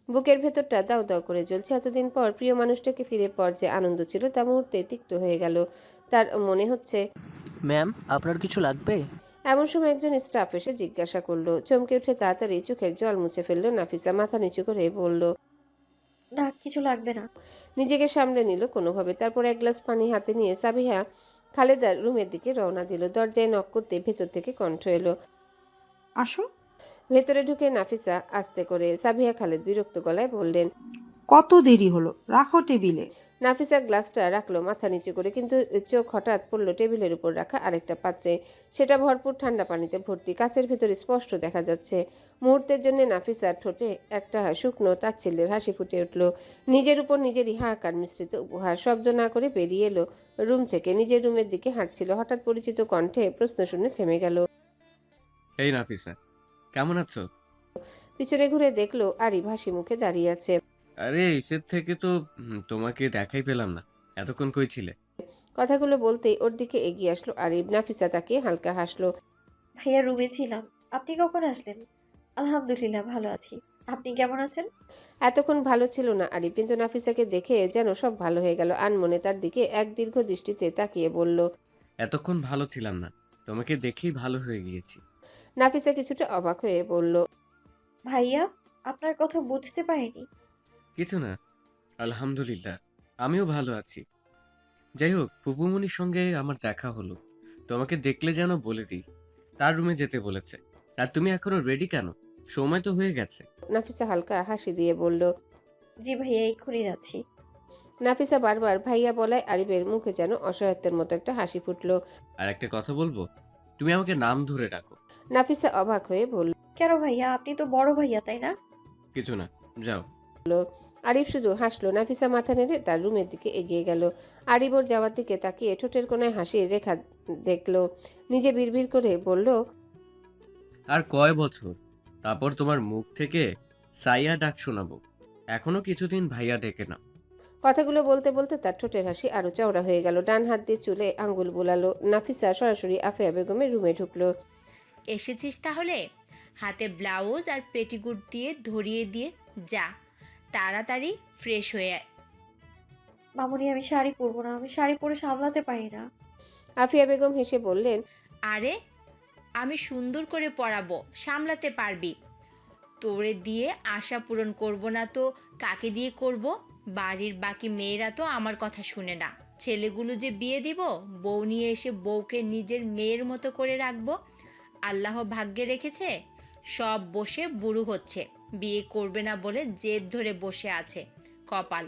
বুকের ভেতরটা দাউ দাউ করে জ্বলছে। এতদিন পর প্রিয় মানুষটাকে ফিরে পাওয়ার যে আনন্দ ছিল তা মুহূর্তে তিক্ত হয়ে গেল। তার মনে হচ্ছে, ম্যাম আপনার কিছু লাগবে? এমন সময় একজন স্টাফ এসে জিজ্ঞাসা করলো। চমকে উঠে তাড়াতাড়ি চোখের জল মুছে ফেললো নাফিসা। মাথা নিচু করে বলল, না, কিছু লাগবে না। নিজেকে সামলে নিল কোনোভাবে। তারপর 1 গ্লাস পানি হাতে নিয়ে সাবিহা খালেদার রুমের দিকে রওনা দিল। দরজায় নক করতে ভেতর থেকে কণ্ঠ এলো, আসো। ভেতরে ঢুকে নাফিসা আস্তে করে। সাবিহা খালেদ বিরক্ত গলায় বললেন, কত দেরি হলো, রাখো টেবিলে। নাফিসা গ্লাসটা রাখলো মাথা নিচু করে, কিন্তু চোখ হঠাৎ পড়লো টেবিলের উপর রাখা আরেকটা পাত্রে। সেটা ভরপুর ঠান্ডা পানিতে ভর্তি। কাচের ভেতরে স্পষ্ট দেখা যাচ্ছে। মুহূর্তের জন্য নাফিসার ঠোঁটে একটা শুকনো তাচ্ছিল্যের হাসি ফুটে উঠল। নিজের উপর নিজেরই হাহাকার মিশ্রিত উপহার। শব্দ না করে বেরিয়ে এলো রুম থেকে, নিজের রুমের দিকে হাঁটছিল। হঠাৎ পরিচিত কণ্ঠে প্রশ্ন শুনে থেমে গেল। এই নাফিসা, কেমন আছো? পিছনে ঘুরে দেখলো আরিফ হাসি মুখে দাঁড়িয়ে আছে। আরে ইসের থেকে তো তোমাকে দেখাই পেলাম না, এতক্ষণ কই ছিলে? কথাগুলো বলতেই ওর দিকে এগিয়ে আসলো আরিফ। নাফিসা তাকে হালকা হাসলো। ভাইয়া রুমে ছিলাম। আপনি কখন আসলেন? আলহামদুলিল্লাহ ভালো আছি। আপনি কেমন আছেন? এতক্ষণ ভালো ছিল না আরিফ, কিন্তু নাফিসাকে দেখে যেন সব ভালো হয়ে গেল। আনমনে তার দিকে এক দীর্ঘ দৃষ্টিতে তাকিয়ে বলল, এতক্ষণ ভালো ছিলাম না, তোমাকে দেখেই ভালো হয়ে গিয়েছি। নাফিসা কিছুটা অবাক হয়ে বলল, ভাইয়া, আপনার কথা বুঝতে পারিনি। কিছু না, আলহামদুলিল্লাহ আমিও ভালো আছি। যাই হোক, ফুপুমনির সঙ্গে আমার দেখা হলো। তোমাকে দেখলে যেন বলে দিই, তার রুমে যেতে বলেছে। আর তুমি এখনো রেডি কেন? সময় তো হয়ে গেছে। নাফিসা হালকা হাসি দিয়ে বলল, জি ভাইয়া, এক্ষুনি যাচ্ছি। নাফিসা বারবার ভাইয়া বলায় আরিফের মুখে যেন অসহায়ত্বের মতো একটা হাসি ফুটলো। আর একটা কথা বলবো, তুমি আমাকে নাম ধরে ডাকো। নাফিসা অবাক হয়ে বলল, কেন ভাইয়া? আপনি তো বড় ভাইয়া, তাই না? কিছু না, যাও। আরিফ শুধু হাসলো। নাফিসা মাথা নেড়ে তার রুমের দিকে এগিয়ে গেল। আরিফ ওর যাওয়ার দিকে তাকিয়ে ঠোঁটের কোণায় হাসির রেখা দেখলো। নিজে বিড়বিড় করে বলল, আর কয় বছর তারপর তোমার মুখ থেকে সাইয়া ডাক শোনাবো। এখনো কিছুদিন ভাইয়া ডেকে না। কথাগুলো বলতে বলতে তার ঠোঁটের হাসি আরো চওড়া হয়ে গেল। ডান হাত দিয়ে চুলে আঙ্গুল বোলালো। নাফিসা সরাসরি আফিয়া বেগমের রুমে ঢুকলো। এসেছিস তাহলে? হাতে ব্লাউজ আর পেটিকুট দিয়ে ধরিয়ে দিয়ে যা, তাড়াতাড়ি ফ্রেশ হয়ে আয়। মামুনি, আমি শাড়ি পরবো না। আমি শাড়ি পরে সামলাতে পারি না। আফিয়া বেগম হেসে বললেন, আরে আমি সুন্দর করে পরাবো, সামলাতে পারবি। তোরে দিয়ে আশা পূরণ করব না তো কাকে দিয়ে করব? বাড়ির বাকি মেয়েরা তো আমার কথা শুনে না। ছেলেগুলো যে বিয়ে দিব, বউ নিয়ে এসে বউকে নিজের মেয়ের মতো করে রাখবো। আল্লাহ ভাগ্যে রেখেছে, সব বসে বুড়ো হচ্ছে, বিয়ে করবে না বলে জেদ ধরে বসে আছে। কপাল,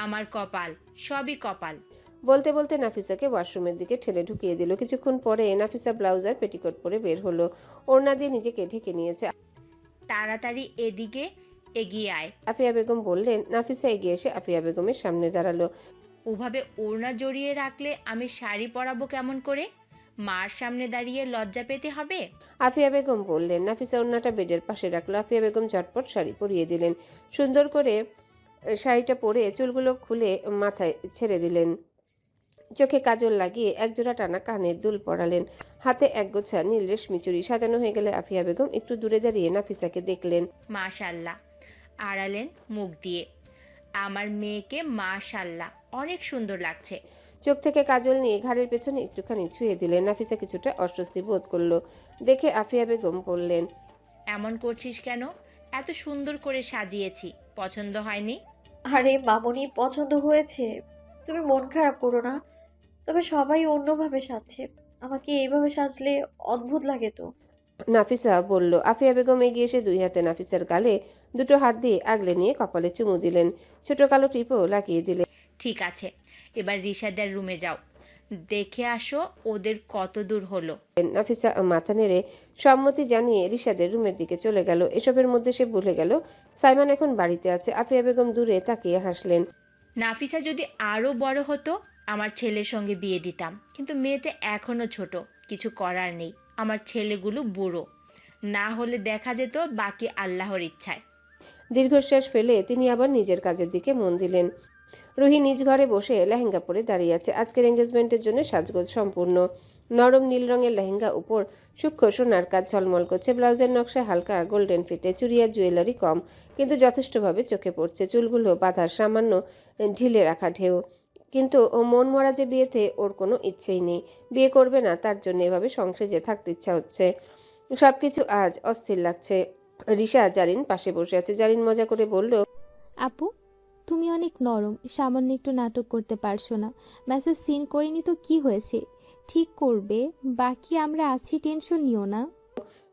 আমার কপাল, সবই কপাল। বলতে বলতে নাফিসাকে ওয়াশরুমের দিকে ঠেলে ঢুকিয়ে দিল। কিছুক্ষণ পরে নাফিসা ব্লাউজ আর পেটিকোট পরে বের হলো। ওড়না দিয়ে নিজেকে ঢেকে নিয়েছে। তাড়াতাড়ি এদিকে এগিয়ে আয়। আফিয়া বেগম বললেন। নাফিসা এগিয়ে এসে আফিয়া বেগমের সামনে দাঁড়ালো। ওভাবে ওড়না জড়িয়ে রাখলে আমি শাড়ি পরাবো কেমন করে? মার সামনে দাঁড়িয়ে লজ্জা পেতে হবে। আফিয়া বেগম বললেন। নাফিসা ওড়নাটা বেডের পাশে রাখলো। আফিয়া বেগম ঝটপট শাড়ি পরিয়ে দিলেন। সুন্দর করে শাড়িটা পরে চুলগুলো খুলে মাথায় ছেড়ে দিলেন। চোখে কাজল লাগিয়ে একজোড়া টানা কানের দুল পরালেন। হাতে একগোছা নীল রেশমি চুড়ি সাজানো হয়ে গেলে আফিয়া বেগম একটু দূরে দাঁড়িয়ে নাফিসাকে দেখলেন। মাশাল্লাহ আড়ালেন মুখ দিয়ে। আমার মেয়েকে মাশাল্লাহ অনেক সুন্দর লাগছে। চোখ থেকে কাজল নিয়ে ঘাড়ের পেছনে একটুখানি ছুঁয়ে দিলেন। নাফিসা কিছুটা অস্বস্তি বোধ করলো। দেখে আফিয়া বেগম বললেন, এমন করছিস কেন? এত সুন্দর করে সাজিয়েছি, পছন্দ হয়নি? আরে মামুনি, পছন্দ হয়েছে, তুমি মন খারাপ করো না। তবে সবাই অন্যভাবে সাজছে, আমাকে এইভাবে সাজলে অদ্ভুত লাগে তো। নাফিসা বলল। আফিয়া বেগম এগিয়ে এসে দুই হাতে নাফিসার গালে দুটো হাত দিয়ে আগলে নিয়ে কপালে চুমু দিলেন। ছোট কালো টিপও লাগিয়ে দিলেন। ঠিক আছে, এবার রিশাদের রুমে যাও, দেখে আসো ওদের কত দূর হলো। নাফিসা মাথা নেড়ে সম্মতি জানিয়ে রিশাদের রুমের দিকে চলে গেল। এসবের মধ্যে সে ভুলে গেল সাইমান এখন বাড়িতে আছে। আফিয়া বেগম দূরে তাকিয়ে হাসলেন। নাফিসা যদি আরো বড় হতো আমার ছেলের সঙ্গে বিয়ে দিতাম, কিন্তু মেয়েটা এখনো ছোট, কিছু করার নেই। আমার ছেলেগুলো বুড়ো, না হলে দেখা যেত বাকি আল্লাহর ইচ্ছায়। দীর্ঘশ্বাস ফেলে তিনি আবার নিজের কাজের দিকে মন দিলেন। রুহি নিজ ঘরে বসে লেহেঙ্গা পরে দাঁড়িয়ে আছে। আজকের এঙ্গেজমেন্টের জন্য সাজগোজ সম্পূর্ণ। নরম নীল রঙের লেহেঙ্গা উপর সূক্ষ্ম সোনার কাজ ঝলমল করছে। ব্লাউজের নকশা হালকা গোল্ডেন ফিতে, চুড়িয়া জুয়েলারি কম, কিন্তু যথেষ্টভাবে চোখে পড়ছে। চুলগুলো বাঁধার সামান্য ঢিলে রাখা ঢেউ। কিন্তু ও মন মরা যে বিয়েতে ওর কোনো ইচ্ছেই নেই। বিয়ে করবে না, তার জন্য এভাবে সংসারে থাকতে ইচ্ছা হচ্ছে। সবকিছু আজ অস্থির লাগছে। রিশা জারিন পাশে বসে আছে। জারিন মজা করে বলল, আপু, তুমি অনেক নরম, সামান্য একটু নাটক করতে পারছো না। মেসেজ সিন করিনি তো কি হয়েছে, ঠিক করবে, বাকি আমরা আছি, টেনশন নিও না।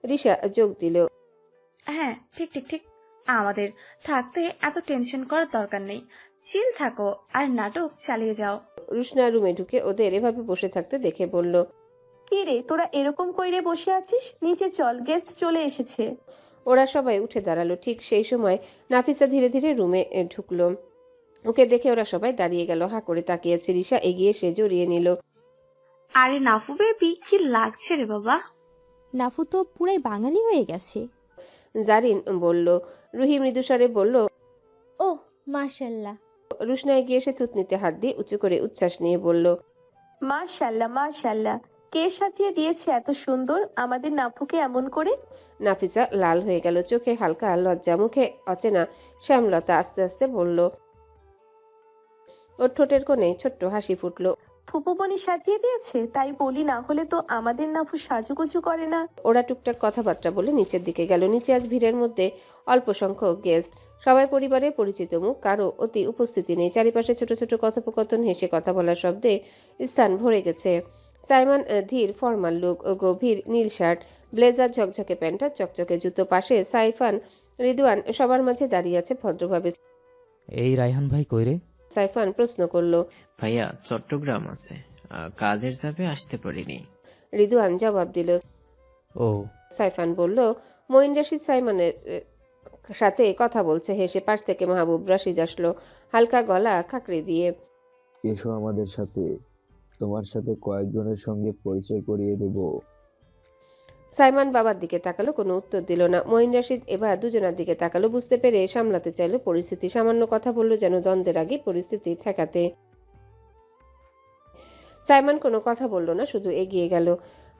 রিশা যোগ দিল, হ্যাঁ ঠিক ঠিক ঠিক, আমাদের থাকতে এত টেনশন করার দরকার নেই, চিল থাকো আর নাটক চালিয়ে যাও। রুশনা রুমে ঢুকে ওদের এভাবে বসে থাকতে দেখে বলল, কি রে তোরা এরকম কইরে বসে আছিস? নিচে চল, গেস্ট চলে এসেছে। ওরা সবাই উঠে দাঁড়ালো। ঠিক সেই সময় নাফিসা ধীরে ধীরে রুমে ঢুকলো। ওকে দেখে ওরা সবাই দাঁড়িয়ে গেল। হা করে তাকিয়েছে। রিশা এগিয়ে এসে জড়িয়ে নিল। আরে নাফু বেবি, কি লাগছে রে বাবা? নাফু তো পুরাই বাঙালি হয়ে গেছে। জারিন বলল। রুহি মৃদুস্বরে বলল, ও মাশাল্লাহ। রুশনা এগিয়ে এসে থুতনিতে হাত দিয়ে উঁচু করে উচ্ছ্বাস নিয়ে বলল, মাশাআল্লাহ মাশাআল্লাহ, কে সাজিয়ে দিয়েছে এত সুন্দর আমাদের নাফুকে এমন করে? নাফিসা লাল হয়ে গেল। চোখে হালকা লজ্জা, মুখে অচেনা শ্যামলতা। আস্তে আস্তে বলল, ওর ঠোঁটের কোণে ছোট্ট হাসি ফুটলো। ফুপুমণি সাজিয়ে দিয়েছে, তাই বলি, না হলে তো আমাদের নাফু সাজুগুজু করে না। ওরা টুকটাক কথাবার্তা বলে নিচের দিকে গেল। নিচে আজ ভিড়ের মধ্যে অল্প সংখ্যক গেস্ট, সবাই পরিবারের পরিচিত মুখ, কারো অতি উপস্থিতি নেই। চারিপাশে ছোট ছোট কথোপকথন, হেসে কথা বলার শব্দে স্থান ভরে গেছে। সাইমন ধীর ফর্মাল লুক, গভীর নীল শার্ট, ব্লেজার, ঝকঝকে প্যান্ট, চকচকে জুতো। পাশে সাইফান, রিদওয়ান সবার মাঝে দাঁড়িয়ে আছে ভদ্রভাবে। এই রায়হান ভাই কই রে? সাইফান প্রশ্ন করলো। ভাইয়া চট্টগ্রাম আছে, কাজের চাপে আসতে পারিনি। রিদওয়ান জবাব দিল। ও। সাইফান বলল। মঈন রশিদ সাইমনের সাথে কথা বলছে। হেসে পাশ থেকে মাহবুব রশিদ আসলো, হালকা গলা খাকড়ে দিয়ে। এসো আমাদের সাথে, তোমার সাথে কয়েকজনের সঙ্গে পরিচয় করিয়ে দেব। সাইমান বাবার দিকে তাকালো, কোনো উত্তর দিল না। মঈন রশিদ এবার দুজনের দিকে তাকালো। বুঝতে পেরে সামলাতে চাইলো পরিস্থিতি। সামান্য কথা বললো যেন দ্বন্দ্বের আগে পরিস্থিতি ঠেকাতে। সাইমান কোনো কথা বলল না, শুধু এগিয়ে গেল।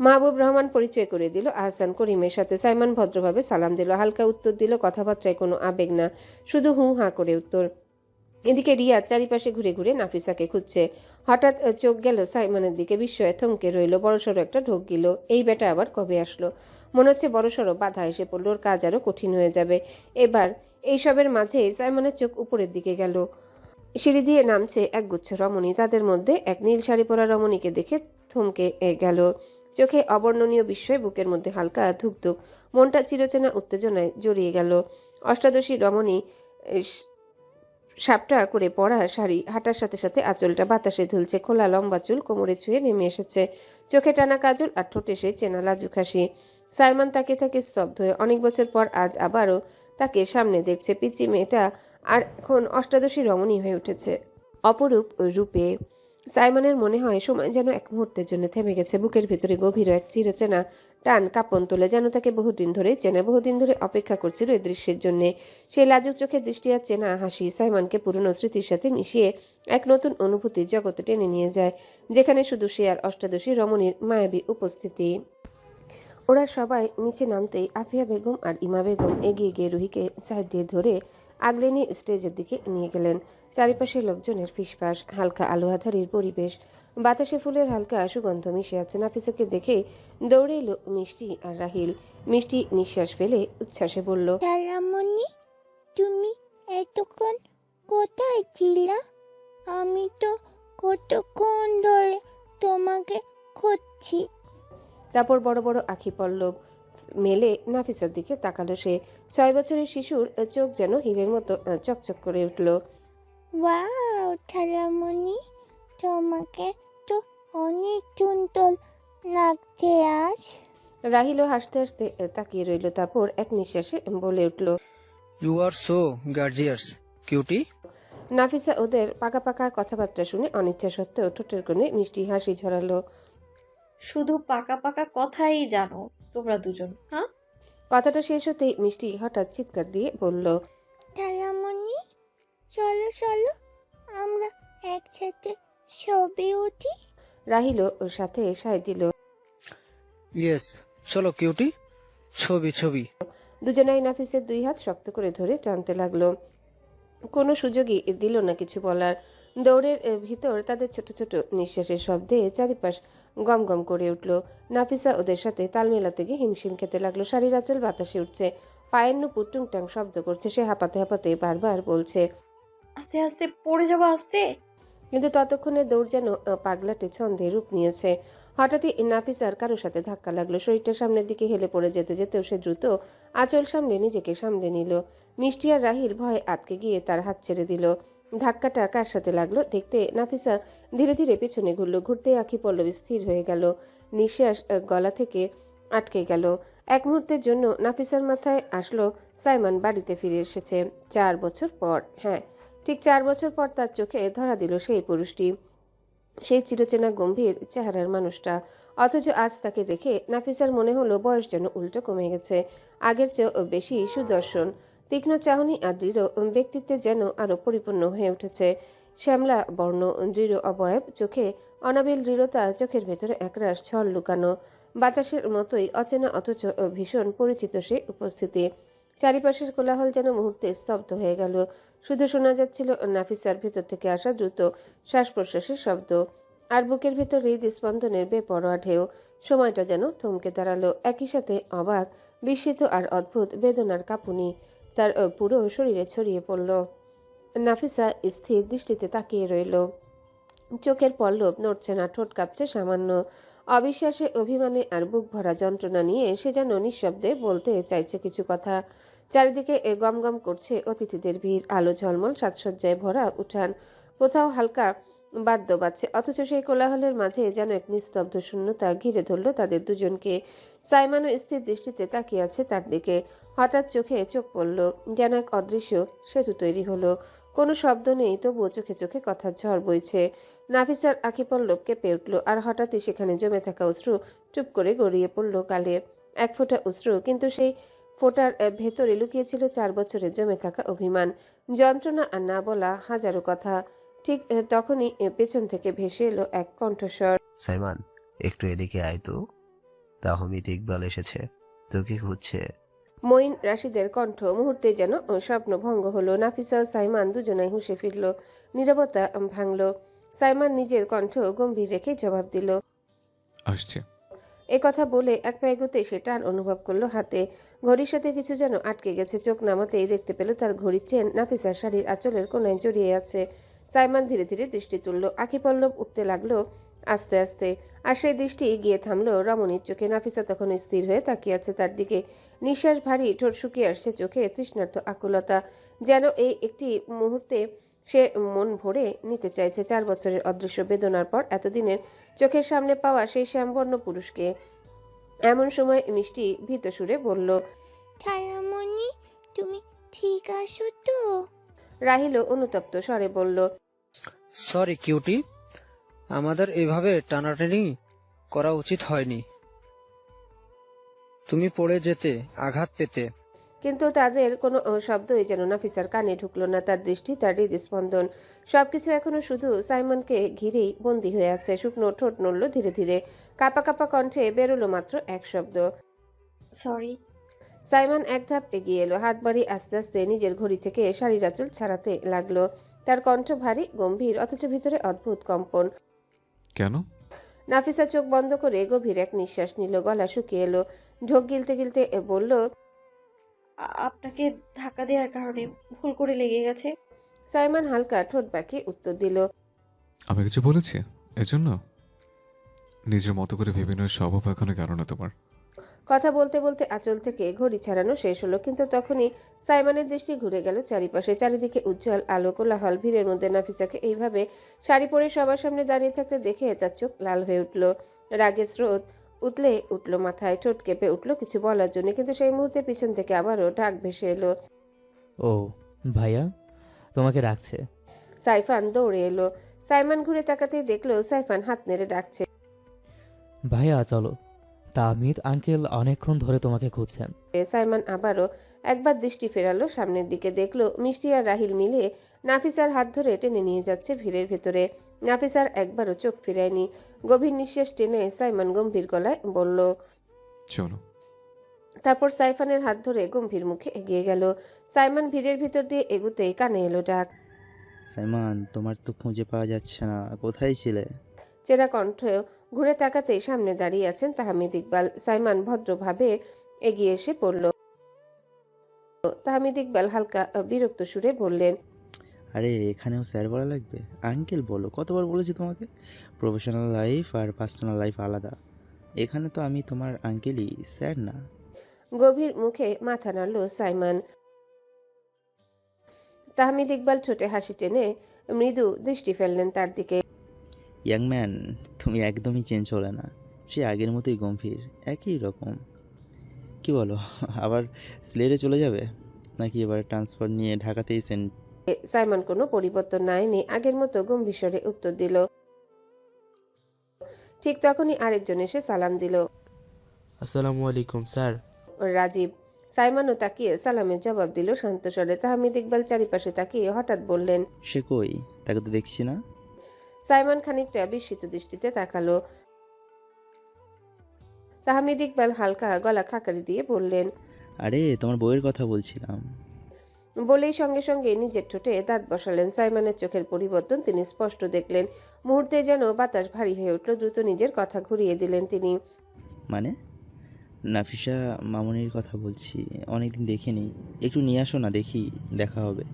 মাহবুব রহমান পরিচয় করে দিল আহসান করিমের সাথে। সাইমান ভদ্রভাবে সালাম দিল, হালকা উত্তর দিল, কথাবার্তায় কোনো আবেগ না, শুধু হু হা করে উত্তর। এদিকে রিয়াদ চারিপাশে ঘুরে ঘুরে নাফিসাকে খুঁজছে। হঠাৎ চোখ গেল সাইমানের দিকে। বিস্ময়ে থমকে রইল। বড়সড় একটা ঢোক গেল। এই বেটা আবার কবে আসলো? মনে হচ্ছে বড়সড় বাধা এসে পড়ল, ওর কাজ আরো কঠিন হয়ে যাবে এবার। এইসবের মাঝে সাইমানের চোখ উপরের দিকে গেল। সিঁড়ি দিয়ে নামছে একগুচ্ছ রমণী। তাদের মধ্যে এক নীল শাড়ি পরা রমণীকে দেখে থমকে গেল। চোখে অবর্ণনীয় বিস্ময়, বুকের মধ্যে হালকা ধুকধুক, মনটা চিরচেনা উত্তেজনায় জড়িয়ে গেল। অষ্টাদশী রমণী, সাপটা করে পরা শাড়ি, হাঁটার সাথে সাথে আঁচলটা বাতাসে ঝুলছে। খোলা লম্বা চুল কোমরে ছুঁয়ে নেমে এসেছে। চোখে টানা কাজল আর ঠোঁটে সে চেনা লাজুক হাসি। সাইমন তাকে থাকে স্তব্ধ হয়ে। অনেক বছর পর আজ আবারও তাকে সামনে দেখছে। পিচি মেয়েটা আর এখন অষ্টাদশী রমণী হয়ে উঠেছে, অপরূপ রূপে। সাইমনের মনে হয় সময় যেন এক মুহূর্তের জন্য থেমে গেছে। বুকের ভিতরে গভীর এক চিরচেনা টান কাঁপন তোলে, যেন তাকে বহুদিন ধরে চেনে, বহুদিন ধরে অপেক্ষা করছিল এই দৃশ্যের জন্য। সেই লাজুক চোখের দৃষ্টি আর চেনা হাসি সাইমনকে পুরনো স্মৃতির সাথে মিশিয়ে এক নতুন অনুভূতির জগতে টেনে নিয়ে যায়, যেখানে শুধু সে আর অষ্টাদশী রমণীর মায়াবী উপস্থিতি। ওরা সবাই নিচে নামতেই আফিয়া বেগম আর ইমা বেগম এগিয়ে গিয়ে রুহিকে সাইড দিয়ে ধরে আগলে নিয়ে স্টেজের দিকে নিয়ে গেলেন। চারিপাশে লোকজনের ফিসফাস, হালকা আলো আধারির পরিবেশ, বাতাসে ফুলের হালকা সুগন্ধ মিশে আছে। নাফিসাকে দেখে দৌড়ে এলো মিষ্টি আর রাহিল। মিষ্টি নিঃশ্বাস ফেলে উচ্ছ্বাসে বলল, খালামণি, তুমি এতক্ষণ কোথায় ছিলা? আমি তো কতক্ষণ ধরে তোমাকে খুঁজছি। তারপর বড় বড় আখি পল্লব মেলে নাফিসার দিকে তাকালো সে। 6 বছরের শিশুর চোখ যেন হীরের মতো চকচক করে উঠল। ওয়াও খালামণি, তোমাকে তো অনেক সুন্দর লাগছে আজ। রাহিলও হাসতে হাসতে তাকিয়ে রইল, তারপর এক নিঃশ্বাসে বলে উঠল, you are so gorgeous cutie. Nafisa ওদের পাকা পাকা কথাবার্তা শুনে অনিচ্ছা সত্ত্বেও ঠোঁটের কোণে মিষ্টি হাসি ঝরালো। শুধু পাকা পাকা কথাই জানো তোমরা দুজন, হ্যাঁ? কথাটা শেষ হতেই মিষ্টি হঠাৎ চিৎকার দিয়ে বলল, খালামণি, চলো চলো, আমরা একসাথে ছবি উঠি। রাহিলও ওর সাথে সায় দিল। ইয়েস, চলো কিউটি, ছবি ছবি। দুজনাই নাফিসের 2 হাত শক্ত করে ধরে টানতে লাগলো। কোনো সুযোগই দিল না কিছু বলার। দৌড়ের ভিতর তাদের ছোট ছোট নিঃশ্বাসের শব্দে চারিপাশ গম গম করে উঠল। নাফিসা ওদের সাথে তাল মেলাতে গিয়ে হিমশিম খেতে লাগলো। শাড়ির আঁচল বাতাসে উঠছে, পায়ের নুপুর টুংটাং শব্দ করছে। সে হাঁপাতে হাঁপাতে বারবার বলছে, আস্তে আস্তে পড়ে যাবো, আস্তে। কিন্তু ততক্ষণে দৌড় যেন পাগলাটে ছন্দে রূপ নিয়েছে। হঠাৎই নাফিসার কারোর সাথে ধাক্কা লাগলো। শরীরটা সামনের দিকে হেলে পড়ে যেতে যেতেও সে দ্রুত আঁচল সামলে নিজেকে সামলে নিল। মিষ্টি আর রাহিল ভয়ে আটকে গিয়ে তার হাত ছেড়ে দিল। ধাক্কাটা কার সাথে লাগলো দেখতে নাফিসা ধীরে ধীরে পেছনে ঘুরল। ঘুরতে আঁখি পল্লবী স্থির হয়ে গেল, নিঃশ্বাস গলা থেকে আটকে গেল। এক মুহূর্তের জন্য নাফিসার মাথায় আসলো সাইমন বাড়িতে ফিরে এসেছে 4 বছর পর। হ্যাঁ, ঠিক 4 বছর পর তার চোখে ধরা দিল সেই পুরুষটি, সেই চিরচেনা গম্ভীর চেহারার মানুষটা। অথচ আজ তাকে দেখে নাফিসার মনে হলো বয়স যেন উল্টো কমে গেছে, আগের চেয়েও বেশি সুদর্শন। তীক্ষ্ণ চাহনি আর দৃঢ় ব্যক্তিত্বে যেন আরো পরিপূর্ণ হয়ে উঠেছে। শ্যামলা বর্ণ, দৃঢ় অবয়ব, চোখে অনাবিল দৃঢ়তা, চোখের ভেতরে একরাশ ছল লুকানো। বাতাসের মতোই অচেনা অথচ ভীষণ পরিচিত সেই উপস্থিতি। চারিপাশের কোলাহল যেন মুহূর্তে স্তব্ধ হয়ে গেল। শুধু শোনা যাচ্ছিল নাফিসার ভেতর থেকে আসা দ্রুত শ্বাস প্রশ্বাসের শব্দ আর বুকের ভেতর হৃদস্পন্দনের বেপরোয়া ঢেউ। সময়টা যেন থমকে দাঁড়ালো। একই সাথে অবাক, বিস্মিত আর অদ্ভুত বেদনার কাঁপুনি তার পুরো শরীরে ছড়িয়ে পড়ল। নাফিসা স্থির দৃষ্টিতে তাকিয়ে রইল। চোখের পল্লব নড়ছে না, ঠোঁট কাঁপছে সামান্য। অবিশ্বাসে, অভিমানে আর বুক ভরা যন্ত্রণা নিয়ে সে যেন নিঃশব্দে বলতে চাইছে কিছু কথা। চারিদিকে গমগম করছে অতিথিদের ভিড়, আলো ঝলমল, সাজসজ্জায় ভরা উঠান, কোথাও হালকা বাদ্য বাজছে। অথচ সেই কোলাহলের মাঝে যেন এক নিস্তব্ধ শূন্যতা ঘিরে ধরল তাদের দুজনকে। সাইমনও স্থির দৃষ্টিতে তাকিয়ে আছে তার দিকে। হঠাৎ চোখে চোখ পড়ল, যেন এক অদৃশ্য সেতু তৈরি হলো। কোনো শব্দ নেই, তবুও চোখে চোখে কথার ঝড় বইছে। নাফিসার আঁখি পল্লব কেঁপে উঠল, আর হঠাৎই সেখানে জমে থাকা অশ্রু চুপ করে গড়িয়ে পড়ল গালে। এক ফোঁটা অশ্রু, কিন্তু সেই ফোঁটার ভেতরে লুকিয়েছিল 4 বছরের জমে থাকা অভিমান, যন্ত্রণা আর না বলা হাজারো কথা। ঠিক তখনই পেছন থেকে ভেসে এলো এক কণ্ঠস্বর, সাইমান, একটু এদিকে আয় তো, তাহমিদ ইকবাল এসেছে, তোকে খুঁজছে। মঈন রাশিদের কণ্ঠ। মুহূর্তে যেন স্বপ্নভঙ্গ হলো। নাফিসা ও সাইমান দুজনাই হুঁশে ফিরল। নীরবতা ভাঙল। সাইমান নিজের কণ্ঠ গম্ভীর রেখে জবাব দিল, আসছে। কথা বলে এক পা এগোতে সে টান অনুভব করলো হাতে। ঘড়ির সাথে কিছু যেন আটকে গেছে। চোখ নামাতেই দেখতে পেল তার ঘড়ির চেন নাফিসার শাড়ির আঁচলের কোনায় জড়িয়ে আছে। সাইমান ধীরে ধীরে দৃষ্টি তুলল। আঁখি পল্লব উঠতে লাগলো আস্তে আস্তে, আর সেই দৃষ্টি গিয়ে থামলো রমণীর চোখে। নাফিসা তখন স্থির হয়ে তাকিয়ে আছে তার দিকে। নিঃশ্বাস ভারী, ঠোঁট শুকিয়ে আসছে, চোখে তৃষ্ণার্ত আকুলতা। যেন এই একটি মুহূর্তে সে মন ভরে নিতে চাইছে 4 বছরের অদৃশ্য বেদনার পর এতদিনের চোখের সামনে পাওয়া সেই শ্যামবর্ণ পুরুষকে। এমন সময় মিষ্টি ভীত সুরে বলল, খালামণি, তুমি ঠিক আছো তো? রাহিলও অনুতপ্ত স্বরে বলল, সরি কিউটি, আমাদের এভাবে টানাটানি করা উচিত হয়নি। তুমি পড়ে যেতে, আঘাত পেতে। কিন্তু তাদের কোনো শব্দই যেন নাফিসার কানে ঢুকলো না। তার দৃষ্টি, তার হৃদস্পন্দন সবকিছু এখনো শুধু সাইমনকে ঘিরেই বন্দী হয়ে আছে। শুকনো ঠোঁট নড়ল ধীরে ধীরে, কাপা কাপা কণ্ঠে বেরোলো মাত্র এক শব্দ, সরি। সাইমন এক ধাপ এগিয়ে এলো, হাত বাড়িয়ে আস্তে আস্তে নিজের ঘড়ি থেকে শাড়ির আঁচল ছাড়াতে লাগলো। তার কণ্ঠ ভারী গম্ভীর, অথচ ভিতরে অদ্ভুত কম্পন। কেন? নাফিসা চোখ বন্ধ করে গভীর এক নিঃশ্বাস নিল, গলা শুকিয়ে এলো, ঢোক গিলতে গিলতে বলল, আপনাকে ধাক্কা দেওয়ার কারণে ভুল করে লেগে গেছে। সাইমন হালকা ঠোঁট বাঁকিয়ে উত্তর দিল, আমি কিছু বলেছি এজন্য? নিজের মতো করে ভেবে নেওয়ার স্বভাব এখনো গেল না তোমার। কথা বলতে বলতে আঁচল থেকে ঘড়ি ছাড়ানো শেষ হলো, কিন্তু তখনই সাইমনের দৃষ্টি ঘুরে গেল চারিপাশে। চারিদিকে উজ্জ্বল আলো, কোলাহল, ভিড়ের মধ্যে নাফিসাকে এইভাবে শাড়ি পরে সবার সামনে দাঁড়িয়ে থাকতে দেখে তার চোখ লাল হয়ে উঠল। রাগের স্রোত উতলে উঠল মাথায়, ঠোঁট কেঁপে উঠল কিছু বলার জন্য, কিন্তু সেই মুহূর্তে পিছন থেকে আবারও ডাক ভেসে এলো, ও ভাইয়া, তোমাকে ডাকছে। সাইফান দৌড়ে এলো। সাইমন ঘুরে তাকাতেই দেখলো সাইফান হাত নেড়ে ডাকছে, ভাইয়া চলো, তাহমিদ আঙ্কেল অনেকক্ষণ ধরে তোমাকে খুঁজছেন। সাইমন আবারও একবার দৃষ্টি ফেরালো সামনের দিকে, দেখলো মিষ্টি আর রাহিল মিলে নাফিসার হাত ধরে টেনে নিয়ে যাচ্ছে ভিড়ের ভেতরে। নাফিসার একবারও চোখ ফিরায়নি। গভীর নিঃশ্বাস টেনে সাইমন গম্ভীর গলায় বলল, চলো। তারপর সাইফানের হাত ধরে গম্ভীর মুখে এগিয়ে গেল। সাইমন ভিড়ের ভিতর দিয়ে এগুতেই কানে এলো ডাক, সাইমন, তোমার তো খুঁজে পাওয়া যাচ্ছে না, কোথায় ছিলে? চেরা কণ্ঠ ঘুরে তাকাতেই সামনে দাঁড়িয়ে আছেন তাহমিদ ইকবাল। সাইমন ভদ্রভাবে এগিয়ে এসে পড়ল। তাহমিদ ইকবাল হালকা বিরক্ত সুরে বললেন, আরে এখানেও স্যার বলা লাগবে? আঙ্কেল বলো, কতবার বলেছি তোমাকে প্রফেশনাল লাইফ আর পার্সোনাল লাইফ আলাদা। এখানে তো আমি তোমার আঙ্কেলই, স্যার না। গভীর মুখে মাথা নাড়ল সাইমন। তাহমিদ ইকবাল ঠোঁটে হাসি টেনে মৃদু দৃষ্টি ফেললেন তার দিকে। ইয়াং ম্যান, তুমি একদমই চেঞ্জ হলে না, সে আগের মতোই গম্ভীর, একই রকম। কি বলো, আবার সিলেটে চলে যাবে নাকি এবার ট্রান্সফার নিয়ে ঢাকাতেই সেন্ট? সাইমন কোনো পরিবর্তন নাইনি, আগের মতো গম্ভীর স্বরে উত্তর দিল। ঠিক তখনই আরেকজন এসে সালাম দিল, আসসালামু আলাইকুম স্যার। রাজীব। সাইমনও তাকিয়ে সালামের জবাব দিল শান্ত স্বরে। তাহমিদ ইকবাল চারিপাশে তাকিয়ে হঠাৎ বললেন, সে কই? তাকে তো দেখছি না। সাইমন খানিকটা বিস্মিত দৃষ্টিতে তাকালো। তাহমিদ ইকবাল হালকা গলা খাকারি দিয়ে বললেন, আরে তোমার বইয়ের কথা বলছিলাম। বলেই সঙ্গে সঙ্গে নিজের ঠোঁটে দাঁত বসালেন। সাইমনের চোখের পরিবর্তন তিনি স্পষ্ট দেখলেন। মুহূর্তে যেন বাতাস ভারী হয়ে উঠল। দ্রুত নিজের কথা ঘুরিয়ে দিলেন তিনি। মানে? নাফিসা মামুনির কথা বলছি, অনেকদিন দেখিনি, একটু নিয়ে আসো না, দেখি, দেখা হবে।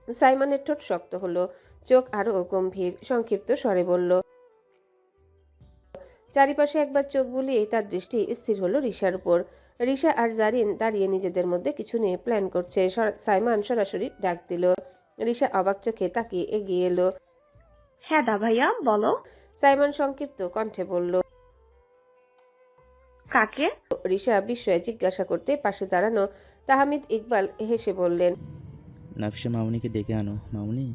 সাইমনের ঠোঁট শক্ত হলো, চোখ আরো গম্ভীর, সংক্ষিপ্ত স্বরে বলল। চারিপাশে একবার চোখ বুলিয়ে তার দৃষ্টি স্থির হলো রিশার উপর। রিশা আর জারিন দাঁড়িয়ে নিজেদের মধ্যে কিছু নিয়ে প্ল্যান করছে। সাইমন সরাসরি ডাক দিল। রিশা অবাক চোখে তাকিয়ে এগিয়ে এলো। হ্যাঁ দা ভাইয়া বলো। সাইমন সংক্ষিপ্ত কণ্ঠে বলল, কাকে? রিশা বিস্ময়ে জিজ্ঞাসা করতে পাশে দাঁড়ানো তাহমিদ ইকবাল হেসে বললেন, নাফিসা মামুনিকে ডেকে আনো। মামুনি?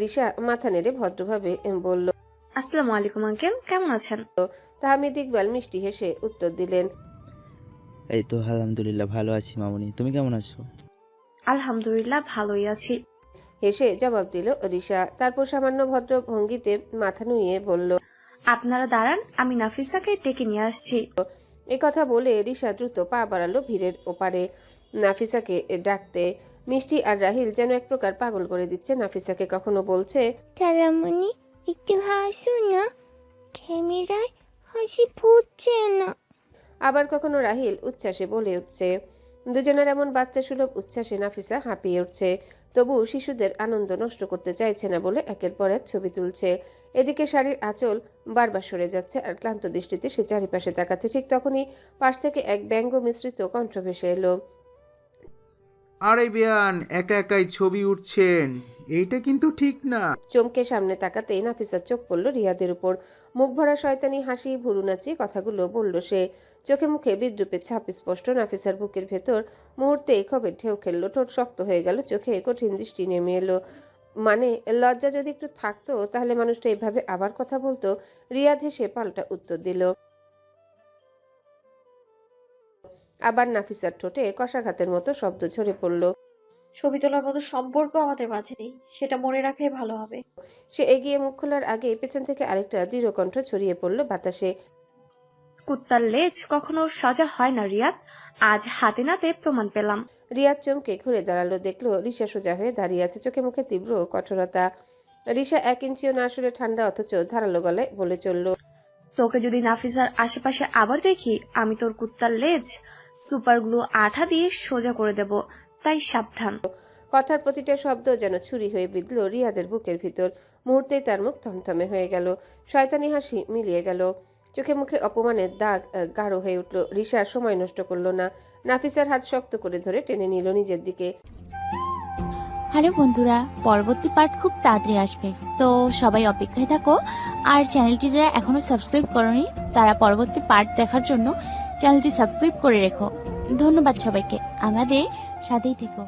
রিশা মাথা নেড়ে ভদ্রভাবে বলল, আসসালামু আলাইকুম আঙ্কেল, কেমন আছেন? তাহমিদ ইকবাল মিষ্টি হেসে উত্তর দিলেন, এই তো আলহামদুলিল্লাহ ভালো আছি মামুনি, তুমি কেমন আছো? আলহামদুলিল্লাহ ভালোই আছি, হেসে জবাব দিল রিশা। তারপর সামান্য ভদ্র ভঙ্গিতে মাথা নুইয়ে বলল, আপনারা দাঁড়ান, আমি নাফিসাকে ডেকে নিয়ে আসছি। এ কথা বলে রিশা দ্রুত পা বাড়ালো ভিড়ের ওপারে নাফিসাকে ডাকতে। মিষ্টি আর রাহিল যেন এক প্রকার পাগল করে দিচ্ছে নাফিসাকে। কখনো বলছে, খালামণি একটু হাসো না, ক্যামেরায় হাসি ফুটছে না। আবার কখনো রাহিল উচ্ছ্বাসে বলে উঠছে। দুজনের এমন বাচ্চা সুলভ উচ্ছ্বাসে নাফিসা হাঁপিয়ে উঠছে। তবু শিশুদের আনন্দ নষ্ট করতে চাইছে না বলে একের পর এক ছবি তুলছে। এদিকে শাড়ির আঁচল বারবার সরে যাচ্ছে আর ক্লান্ত দৃষ্টিতে সে চারিপাশে তাকাচ্ছে। ঠিক তখনই পাশ থেকে এক ব্যঙ্গ মিশ্রিত কণ্ঠ ভেসে এলো, আরে বিয়ান, একা একাই ছবি উঠছেন, এইটা কিন্তু ঠিক না। চমকে সামনে তাকাতেই নাফিসার চোখ পড়ল রিয়াদের উপর। মুখ ভরা শয়তানি হাসি ভুরু নাচিয়ে কথাগুলো বলল সে। চোখে মুখে বিদ্রুপের ছাপ স্পষ্ট। নাফিসার বুকের ভেতর মুহূর্তেই ক্ষোভের ঢেউ খেললো। ঠোঁট শক্ত হয়ে গেল, চোখে কঠিন দৃষ্টি নেমে এলো। মানে লজ্জা যদি একটু থাকতো তাহলে মানুষটা এভাবে আবার কথা বলতো। রিয়াদ হেসে পাল্টা উত্তর দিল। আবার নাফিসার ঠোঁটে কষাঘাতের মতো শব্দ ঝরে পড়ল। ছবি তোলার মতো সম্পর্ক আমাদের মাঝে নেই, সেটা মনে রাখাই ভালো হবে। সে এগিয়ে মুখ খোলার আগে পেছন থেকে আরেকটা দৃঢ় কণ্ঠ ছড়িয়ে পড়ল বাতাসে। কুত্তার লেজ কখনো সোজা হয় না রিয়াদ, আজ হাতে নাতে প্রমাণ পেলাম। রিয়াদ চমকে ঘুরে দাঁড়ালো, দেখলো রিশা সোজা হয়ে দাঁড়িয়ে আছে, চোখে মুখে তীব্র কঠোরতা। রিশা 1 ইঞ্চিও না সরে ঠান্ডা অথচ ধারালো গলায় বলে চলল, তোকে যদি নাফিসার আশেপাশে আবার দেখি, আমি তোর কুত্তার লেজ সুপার গ্লু আঠা দিয়ে সোজা করে দেব, তাই সাবধান। কথার প্রতিটা শব্দ যেন ছুরি হয়ে বিঁধল রিয়াদের বুকের ভিতর। মুহূর্তেই তার মুখ থমথমে হয়ে গেল, শয়তানি হাসি মিলিয়ে গেল, চোখে মুখে অপমানের দাগ গাঢ় হয়ে উঠল। রিশা সময় নষ্ট করলো না, নাফিসার হাত শক্ত করে ধরে টেনে নিল নিজের দিকে। হ্যালো বন্ধুরা, পরবর্তী পার্ট খুব তাড়াতাড়ি আসবে, তো সবাই অপেক্ষায় থাকো। আর চ্যানেলটি যারা এখনো সাবস্ক্রাইব করোনি তারা পরবর্তী পার্ট দেখার জন্য চ্যানেলটি সাবস্ক্রাইব করে রেখো। ধন্যবাদ সবাইকে, আমাদের সাথেই থেকো।